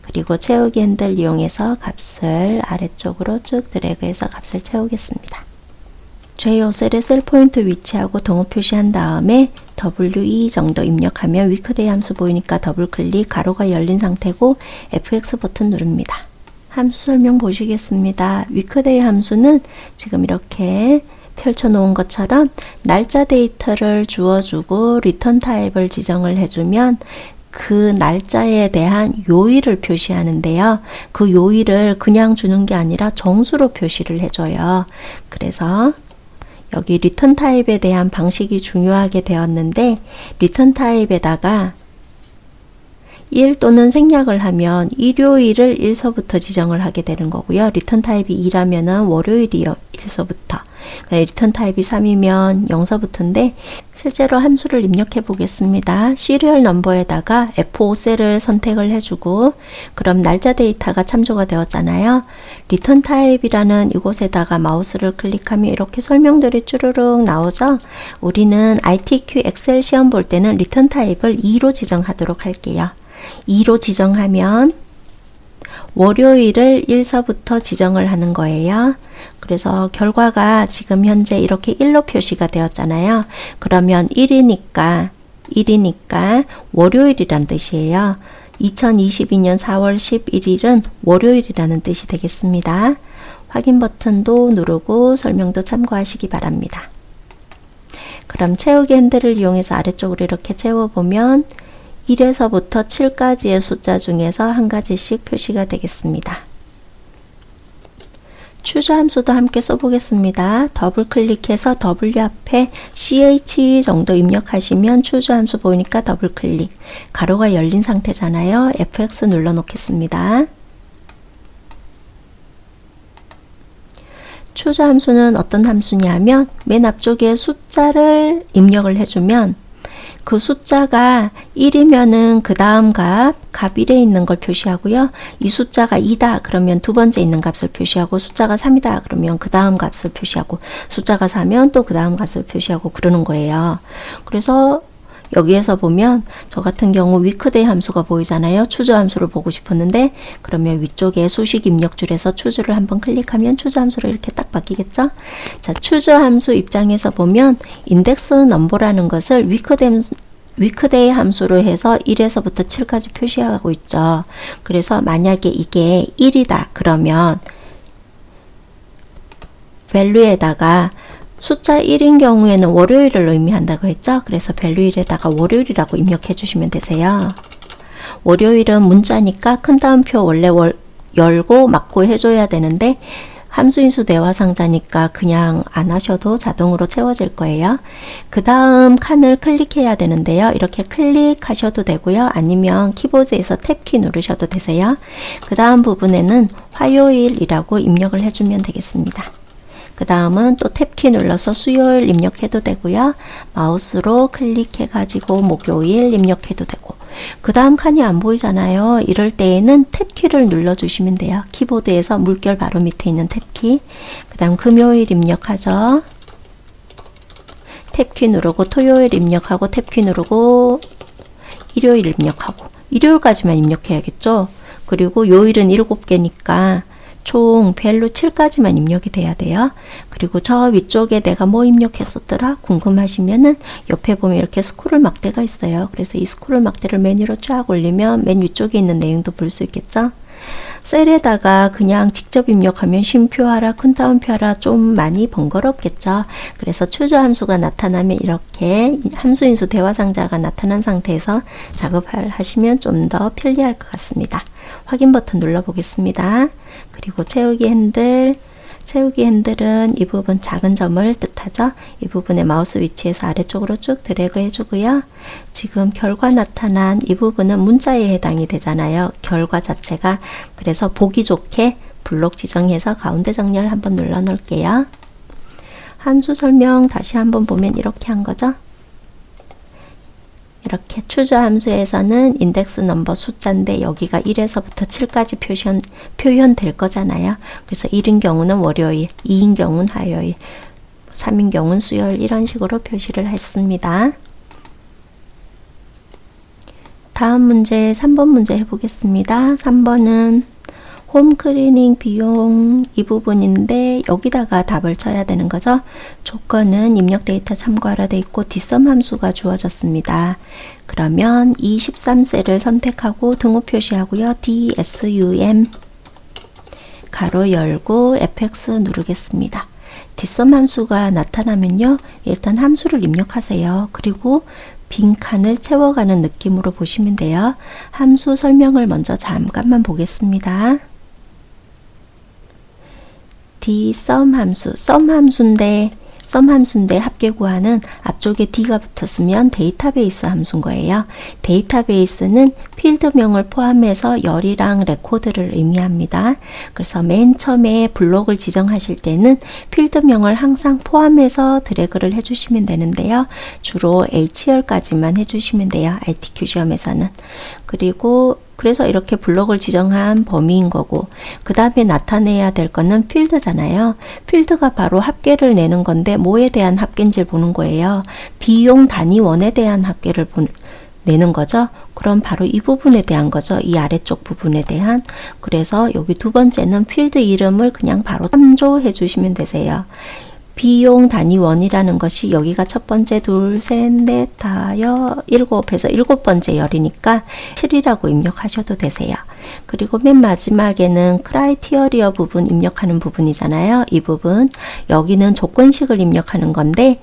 그리고 채우기 핸들 이용해서 값을 아래쪽으로 쭉 드래그해서 값을 채우겠습니다. 최요 셀에 셀 포인트 위치하고 동호 표시한 다음에 WE 정도 입력하면 위크데이 함수 보이니까 더블 클릭, 가로가 열린 상태고 FX 버튼 누릅니다. 함수 설명 보시겠습니다. 위크데이 함수는 지금 이렇게 펼쳐 놓은 것처럼 날짜 데이터를 주어주고 리턴 타입을 지정을 해주면 그 날짜에 대한 요일을 표시하는데요. 그 요일을 그냥 주는 게 아니라 정수로 표시를 해줘요. 그래서 여기 리턴 타입에 대한 방식이 중요하게 되었는데 리턴 타입에다가 1 또는 생략을 하면 일요일을 1서부터 지정을 하게 되는 거고요. 리턴 타입이 2라면 월요일이 1서부터, 리턴 타입이 3이면 0서부터인데 실제로 함수를 입력해 보겠습니다. 시리얼 넘버에다가 F5셀을 선택을 해주고 그럼 날짜 데이터가 참조가 되었잖아요. 리턴 타입이라는 이곳에다가 마우스를 클릭하면 이렇게 설명들이 쭈루룩 나오죠. 우리는 ITQ 엑셀 시험 볼 때는 리턴 타입을 2로 지정하도록 할게요. 2로 지정하면 월요일을 1서부터 지정을 하는 거예요. 그래서 결과가 지금 현재 이렇게 1로 표시가 되었잖아요. 그러면 1이니까 월요일이란 뜻이에요. 2022년 4월 11일은 월요일이라는 뜻이 되겠습니다. 확인 버튼도 누르고 설명도 참고하시기 바랍니다. 그럼 채우기 핸들을 이용해서 아래쪽으로 이렇게 채워보면 1에서부터 7까지의 숫자 중에서 한 가지씩 표시가 되겠습니다. 추저 함수도 함께 써보겠습니다. 더블 클릭해서 W 앞에 CH 정도 입력하시면 추저 함수 보이니까 더블 클릭. 가로가 열린 상태잖아요. FX 눌러 놓겠습니다. 추저 함수는 어떤 함수냐면 맨 앞쪽에 숫자를 입력을 해주면 그 숫자가 1이면은 그 다음 값 1에 있는 걸 표시하고요. 이 숫자가 2다 그러면 두 번째 있는 값을 표시하고 숫자가 3이다 그러면 그 다음 값을 표시하고 숫자가 4면 또 그 다음 값을 표시하고 그러는 거예요. 그래서 여기에서 보면 저 같은 경우 weekday 함수가 보이잖아요. 추저 함수를 보고 싶었는데 그러면 위쪽에 수식 입력줄에서 추저를 한번 클릭하면 추저 함수로 이렇게 딱 바뀌겠죠? 자, 추저 함수 입장에서 보면 인덱스 넘버라는 것을 weekday 함수로 해서 1에서부터 7까지 표시하고 있죠. 그래서 만약에 이게 1이다 그러면 value에다가 숫자 1인 경우에는 월요일을 의미한다고 했죠. 그래서 value1에다가 월요일이라고 입력해 주시면 되세요. 월요일은 문자니까 큰 따옴표 원래 열고 막고 해줘야 되는데 함수인수 대화상자니까 그냥 안 하셔도 자동으로 채워질 거예요. 그 다음 칸을 클릭해야 되는데요. 이렇게 클릭하셔도 되고요. 아니면 키보드에서 탭키 누르셔도 되세요. 그 다음 부분에는 화요일이라고 입력을 해주면 되겠습니다. 그 다음은 또 탭키 눌러서 수요일 입력해도 되고요. 마우스로 클릭해 가지고 목요일 입력해도 되고 그 다음 칸이 안 보이잖아요. 이럴 때에는 탭키를 눌러주시면 돼요. 키보드에서 물결 바로 밑에 있는 탭키. 그 다음 금요일 입력하죠. 탭키 누르고 토요일 입력하고 탭키 누르고 일요일 입력하고 일요일까지만 입력해야겠죠. 그리고 요일은 7개니까 총 밸류 7까지만 입력이 돼야 돼요. 그리고 저 위쪽에 내가 뭐 입력했었더라 궁금하시면은 옆에 보면 이렇게 스크롤 막대가 있어요. 그래서 이 스크롤 막대를 맨 위로 쫙 올리면 맨 위쪽에 있는 내용도 볼 수 있겠죠. 셀에다가 그냥 직접 입력하면 쉼표하라 큰 따옴표하라 좀 많이 번거롭겠죠. 그래서 추저 함수가 나타나면 이렇게 함수인수 대화상자가 나타난 상태에서 작업하시면 좀 더 편리할 것 같습니다. 확인 버튼 눌러 보겠습니다. 그리고 채우기 핸들은 이 부분 작은 점을 뜻하죠. 이 부분에 마우스 위치에서 아래쪽으로 쭉 드래그 해주고요. 지금 결과 나타난 이 부분은 문자에 해당이 되잖아요. 결과 자체가. 그래서 보기 좋게 블록 지정해서 가운데 정렬 한번 눌러 놓을게요. 함수 설명 다시 한번 보면 이렇게 한 거죠. 이렇게 추저 함수에서는 인덱스 넘버 숫자인데 여기가 1에서부터 7까지 표현될 거잖아요. 그래서 1인 경우는 월요일, 2인 경우는 화요일, 3인 경우는 수요일 이런 식으로 표시를 했습니다. 다음 문제 3번 문제 해보겠습니다. 3번은 홈클리닝 비용 이 부분인데 여기다가 답을 쳐야 되는 거죠. 조건은 입력 데이터 참고하라 돼 있고 뒷섬 함수가 주어졌습니다. 그러면 이 13셀을 선택하고 등호 표시하고요. DSUM 가로 열고 fx 누르겠습니다. 뒷섬 함수가 나타나면요. 일단 함수를 입력하세요. 그리고 빈 칸을 채워가는 느낌으로 보시면 돼요. 함수 설명을 먼저 잠깐만 보겠습니다. dsum 함수, sum 함수인데 합계 구하는 앞쪽에 d가 붙었으면 데이터베이스 함수인 거예요. 데이터베이스는 필드명을 포함해서 열이랑 레코드를 의미합니다. 그래서 맨 처음에 블록을 지정하실 때는 필드명을 항상 포함해서 드래그를 해주시면 되는데요. 주로 HR까지만 해주시면 돼요. ITQ 시험에서는. 그래서 이렇게 블록을 지정한 범위인 거고 그 다음에 나타내야 될 거는 필드잖아요. 필드가 바로 합계를 내는 건데 뭐에 대한 합계인지를 보는 거예요. 비용 단위원에 대한 합계를 내는 거죠. 그럼 바로 이 부분에 대한 거죠. 이 아래쪽 부분에 대한. 그래서 여기 두 번째는 필드 이름을 그냥 바로 참조해 주시면 되세요. 비용 단위원이라는 것이 여기가 첫 번째, 둘, 셋, 넷, 다, 일곱에서 일곱 번째 열이니까 7이라고 입력하셔도 되세요. 그리고 맨 마지막에는 크라이티어리어 부분 입력하는 부분이잖아요. 이 부분. 여기는 조건식을 입력하는 건데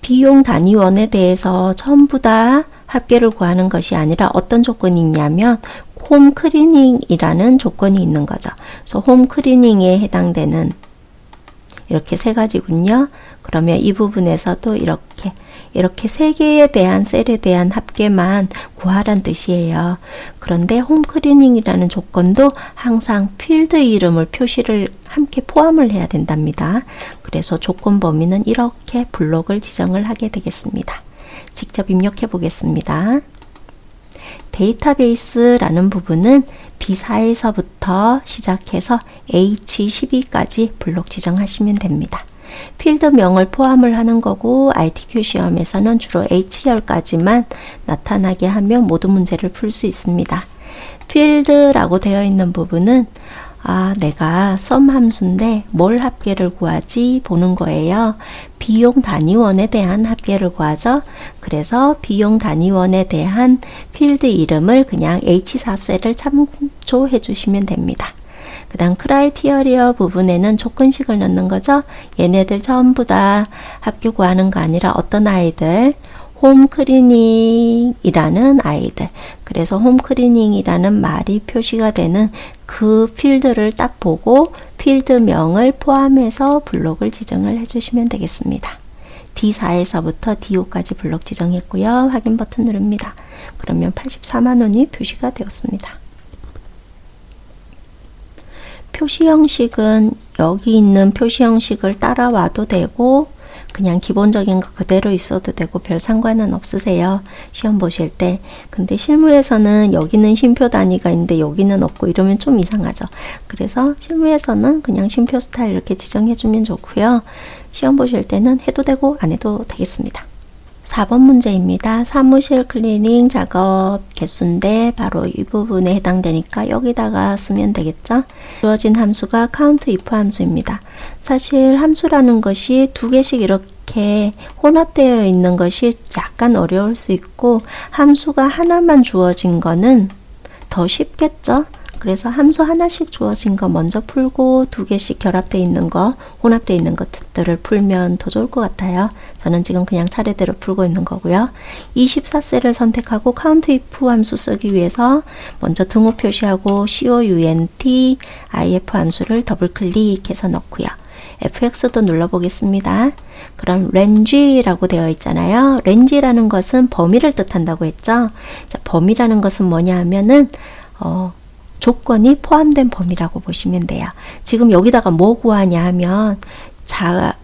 비용 단위원에 대해서 전부 다 합계를 구하는 것이 아니라 어떤 조건이 있냐면 홈 클리닝이라는 조건이 있는 거죠. 그래서 홈 클리닝에 해당되는 이렇게 세 가지군요. 그러면 이 부분에서도 이렇게 세 개에 대한 셀에 대한 합계만 구하란 뜻이에요. 그런데 홈클리닝이라는 조건도 항상 필드 이름을 표시를 함께 포함을 해야 된답니다. 그래서 조건 범위는 이렇게 블록을 지정을 하게 되겠습니다. 직접 입력해 보겠습니다. 데이터베이스라는 부분은 B4에서부터 시작해서 H12까지 블록 지정하시면 됩니다. 필드명을 포함을 하는 거고 ITQ 시험에서는 주로 H열까지만 나타나게 하면 모든 문제를 풀 수 있습니다. 필드라고 되어 있는 부분은 내가 썸 함수인데 뭘 합계를 구하지 보는 거예요. 비용 단위원에 대한 합계를 구하죠. 그래서 비용 단위원에 대한 필드 이름을 그냥 H4셀을 참조해 주시면 됩니다. 그 다음 크라이티어리어 부분에는 조건식을 넣는 거죠. 얘네들 전부 다 합계 구하는 거 아니라 어떤 아이들, 홈클리닝이라는 아이들, 그래서 홈클리닝이라는 말이 표시가 되는 그 필드를 딱 보고 필드명을 포함해서 블록을 지정을 해주시면 되겠습니다. D4에서부터 D5까지 블록 지정했고요. 확인 버튼 누릅니다. 그러면 84만 원이 표시가 되었습니다. 표시 형식은 여기 있는 표시 형식을 따라와도 되고 그냥 기본적인 거 그대로 있어도 되고 별 상관은 없으세요. 시험 보실 때. 근데 실무에서는 여기는 쉼표 단위가 있는데 여기는 없고 이러면 좀 이상하죠. 그래서 실무에서는 그냥 쉼표 스타일 이렇게 지정해 주면 좋고요. 시험 보실 때는 해도 되고 안 해도 되겠습니다. 4번 문제입니다. 사무실 클리닝 작업 개수인데 바로 이 부분에 해당되니까 여기다가 쓰면 되겠죠. 주어진 함수가 count if 함수입니다. 사실 함수라는 것이 두 개씩 이렇게 혼합되어 있는 것이 약간 어려울 수 있고 함수가 하나만 주어진 거는 더 쉽겠죠. 그래서 함수 하나씩 주어진 거 먼저 풀고 두 개씩 결합되어 있는 거, 혼합되어 있는 것들을 풀면 더 좋을 것 같아요. 저는 지금 그냥 차례대로 풀고 있는 거고요. 24셀을 선택하고 count if 함수 쓰기 위해서 먼저 등호 표시하고 count if 함수를 더블 클릭해서 넣고요. fx도 눌러보겠습니다. 그럼 range라고 되어 있잖아요. range라는 것은 범위를 뜻한다고 했죠. 자, 범위라는 것은 뭐냐 하면은 조건이 포함된 범위라고 보시면 돼요. 지금 여기다가 뭐 구하냐 하면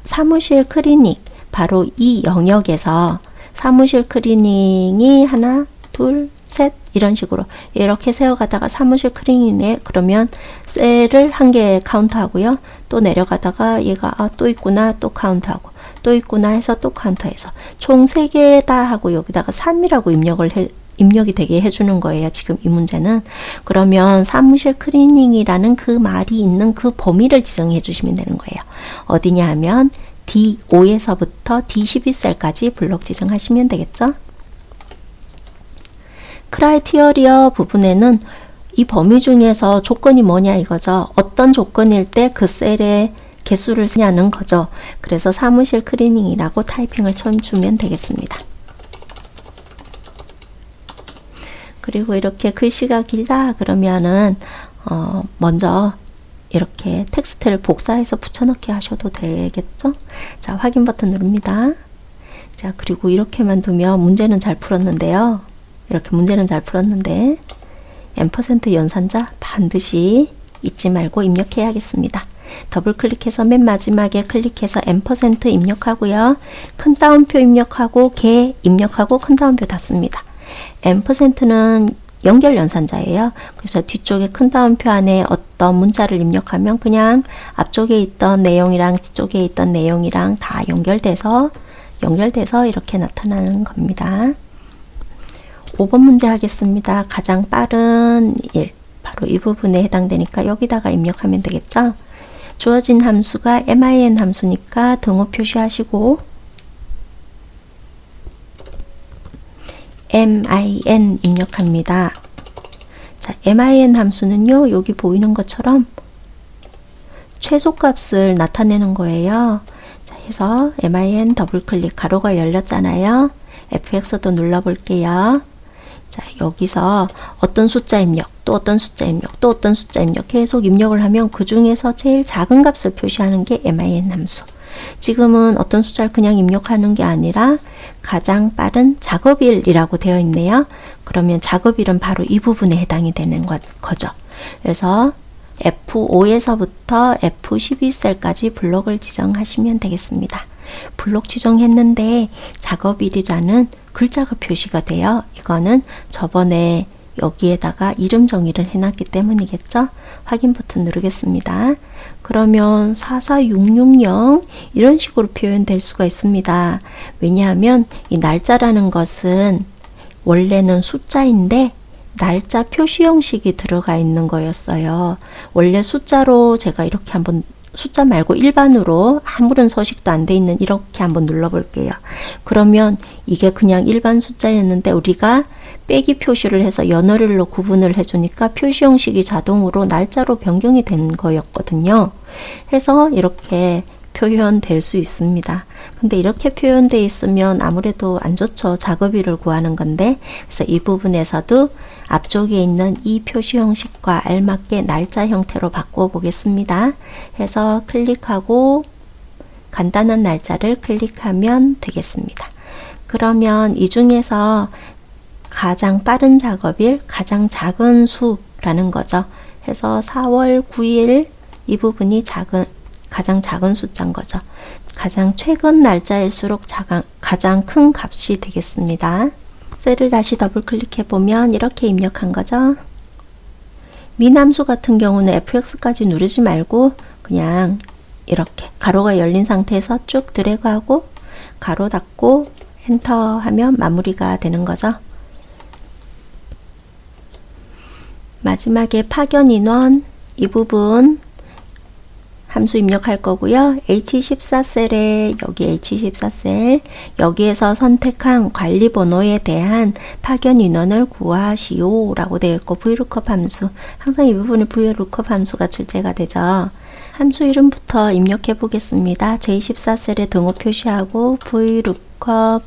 사무실 클리닝 바로 이 영역에서 사무실 클리닝이 하나, 둘, 셋 이런 식으로 이렇게 세워가다가 사무실 클리닝에 그러면 셀을 한 개 카운트하고요. 또 내려가다가 얘가 또 있구나 또 카운트하고 또 있구나 해서 또 카운트해서 총 3개다 하고 여기다가 3이라고 입력이 되게 해주는 거예요. 지금 이 문제는. 그러면 사무실 클리닝이라는 그 말이 있는 그 범위를 지정해 주시면 되는 거예요. 어디냐 하면 D5에서부터 D12셀까지 블록 지정하시면 되겠죠. 크라이티어리어 부분에는 이 범위 중에서 조건이 뭐냐 이거죠. 어떤 조건일 때 그 셀의 개수를 쓰냐는 거죠. 그래서 사무실 클리닝이라고 타이핑을 쳐주면 되겠습니다. 그리고 이렇게 글씨가 길다 그러면은 먼저 이렇게 텍스트를 복사해서 붙여넣기 하셔도 되겠죠? 자, 확인 버튼 누릅니다. 자, 그리고 이렇게만 두면 문제는 잘 풀었는데요. 이렇게 문제는 잘 풀었는데 %, 연산자 반드시 잊지 말고 입력해야겠습니다. 더블 클릭해서 맨 마지막에 클릭해서 %, 입력하고요. 큰 따옴표 입력하고 개 입력하고 큰 따옴표 닫습니다. %는 연결 연산자예요. 그래서 뒤쪽에 큰 따옴표 안에 어떤 문자를 입력하면 그냥 앞쪽에 있던 내용이랑 뒤쪽에 있던 내용이랑 다 연결돼서 이렇게 나타나는 겁니다. 5번 문제 하겠습니다. 가장 빠른 일, 바로 이 부분에 해당되니까 여기다가 입력하면 되겠죠. 주어진 함수가 min 함수니까 등호 표시하시고 min 입력합니다. 자, min 함수는요, 여기 보이는 것처럼 최소값을 나타내는 거예요. 자, 해서 min 더블 클릭 가로가 열렸잖아요. fx도 눌러볼게요. 자, 여기서 어떤 숫자 입력, 또 어떤 숫자 입력, 또 어떤 숫자 입력 계속 입력을 하면 그 중에서 제일 작은 값을 표시하는 게 min 함수. 지금은 어떤 숫자를 그냥 입력하는 게 아니라 가장 빠른 작업일이라고 되어 있네요. 그러면 작업일은 바로 이 부분에 해당이 되는 거죠. 그래서 F5에서부터 F12셀까지 블록을 지정하시면 되겠습니다. 블록 지정했는데 작업일이라는 글자가 표시가 돼요. 이거는 저번에 여기에다가 이름 정의를 해놨기 때문이겠죠. 확인 버튼 누르겠습니다. 그러면 44660 이런 식으로 표현될 수가 있습니다. 왜냐하면 이 날짜라는 것은 원래는 숫자인데 날짜 표시 형식이 들어가 있는 거였어요. 원래 숫자로 제가 이렇게 한번 숫자 말고 일반으로 아무런 서식도 안 돼 있는 이렇게 한번 눌러 볼게요. 그러면 이게 그냥 일반 숫자였는데 우리가 빼기 표시를 해서 연월일로 구분을 해주니까 표시 형식이 자동으로 날짜로 변경이 된 거였거든요. 해서 이렇게 표현될 수 있습니다. 근데 이렇게 표현되어 있으면 아무래도 안 좋죠. 작업일을 구하는 건데. 그래서 이 부분에서도 앞쪽에 있는 이 표시 형식과 알맞게 날짜 형태로 바꾸어 보겠습니다. 해서 클릭하고 간단한 날짜를 클릭하면 되겠습니다. 그러면 이 중에서 가장 빠른 작업일, 가장 작은 수라는 거죠. 해서 4월 9일 이 부분이 가장 작은 숫자인 거죠. 가장 최근 날짜일수록 가장 큰 값이 되겠습니다. 셀을 다시 더블 클릭해 보면 이렇게 입력한 거죠. 미남수 같은 경우는 fx까지 누르지 말고 그냥 이렇게 가로가 열린 상태에서 쭉 드래그하고 가로 닫고 엔터 하면 마무리가 되는 거죠. 마지막에 파견 인원 이 부분 함수 입력할 거고요. H14셀에 여기 H14셀 여기에서 선택한 관리 번호에 대한 파견 인원을 구하시오 라고 되어 있고 VLOOKUP 함수 항상 이 부분에 VLOOKUP 함수가 출제가 되죠. 함수 이름부터 입력해 보겠습니다. J14셀에 등호 표시하고 VLOOKUP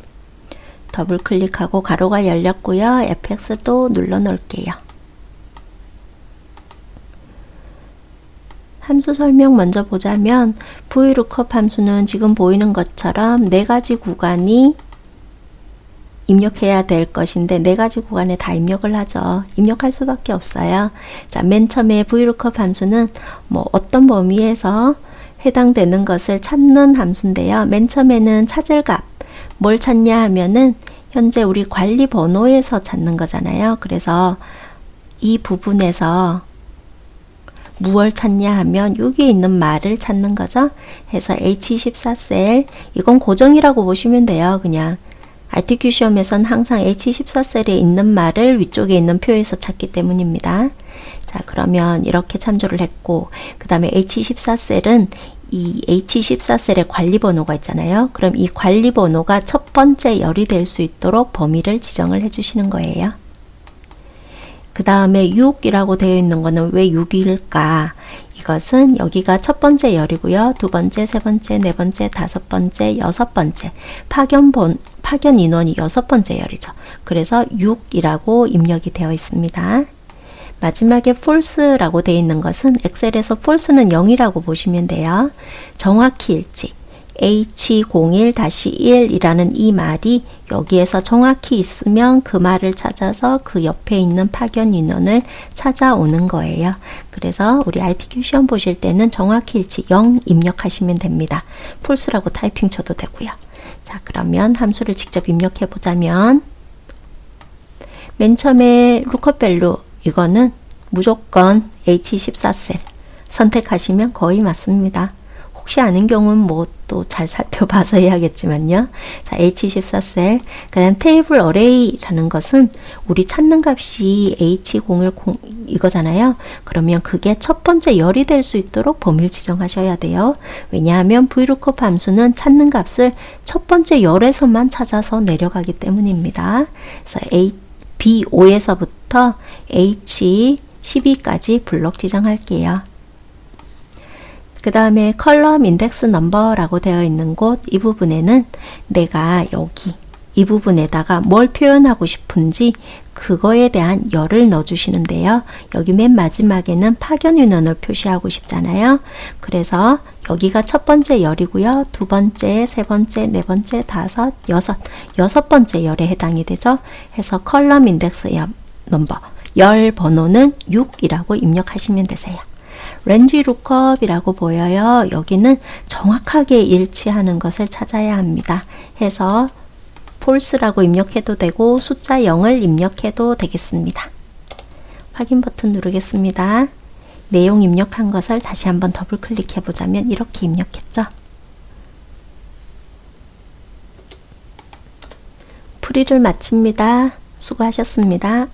더블 클릭하고 가로가 열렸고요. fx도 눌러 놓을게요. 함수 설명 먼저 보자면 VLOOKUP 함수는 지금 보이는 것처럼 4가지 구간이 입력해야 될 것인데 4가지 구간에 다 입력을 하죠. 입력할 수밖에 없어요. 자, 맨 처음에 VLOOKUP 함수는 어떤 범위에서 해당되는 것을 찾는 함수인데요. 맨 처음에는 찾을 값 뭘 찾냐 하면은 현재 우리 관리 번호에서 찾는 거잖아요. 그래서 이 부분에서 무얼 찾냐 하면 여기 있는 말을 찾는 거죠. 해서 H14셀 이건 고정이라고 보시면 돼요. 그냥 RTQ 시험에선 항상 H14셀에 있는 말을 위쪽에 있는 표에서 찾기 때문입니다. 자, 그러면 이렇게 참조를 했고 그 다음에 H14셀은 이 H14셀의 관리 번호가 있잖아요. 그럼 이 관리 번호가 첫 번째 열이 될 수 있도록 범위를 지정을 해 주시는 거예요. 그 다음에 6이라고 되어 있는 거는 왜 6일까? 이것은 여기가 첫 번째 열이고요. 두 번째, 세 번째, 네 번째, 다섯 번째, 여섯 번째. 파견 인원이 여섯 번째 열이죠. 그래서 6이라고 입력이 되어 있습니다. 마지막에 false라고 되어 있는 것은 엑셀에서 false는 0이라고 보시면 돼요. 정확히 일치. H01-1이라는 이 말이 여기에서 정확히 있으면 그 말을 찾아서 그 옆에 있는 파견 인원을 찾아오는 거예요. 그래서 우리 RTQ 시험 보실 때는 정확히 일치 0 입력하시면 됩니다. false라고 타이핑 쳐도 되고요. 자, 그러면 함수를 직접 입력해 보자면 맨 처음에 lookup value 이거는 무조건 H14셀 선택하시면 거의 맞습니다. 혹시 아는 경우는 또 잘 살펴봐서 해야겠지만요. 자, H14셀. 그 다음 테이블 어레이라는 것은 우리 찾는 값이 H010 이거잖아요. 그러면 그게 첫 번째 열이 될 수 있도록 범위를 지정하셔야 돼요. 왜냐하면 VLOOKUP 함수는 찾는 값을 첫 번째 열에서만 찾아서 내려가기 때문입니다. 그래서 B5에서부터 H12까지 블록 지정할게요. 그 다음에 컬럼 인덱스 넘버라고 되어 있는 곳 이 부분에는 내가 여기 이 부분에다가 뭘 표현하고 싶은지 그거에 대한 열을 넣어 주시는데요. 여기 맨 마지막에는 파견 인원을 표시하고 싶잖아요. 그래서 여기가 첫 번째 열이고요. 두 번째, 세 번째, 네 번째, 다섯, 여섯 번째 열에 해당이 되죠. 해서 컬럼 인덱스 넘버 열 번호는 6이라고 입력하시면 되세요. 렌지 루컵이라고 보여요. 여기는 정확하게 일치하는 것을 찾아야 합니다. 해서 false라고 입력해도 되고 숫자 0을 입력해도 되겠습니다. 확인 버튼 누르겠습니다. 내용 입력한 것을 다시 한번 더블 클릭해 보자면 이렇게 입력했죠. 풀이를 마칩니다. 수고하셨습니다.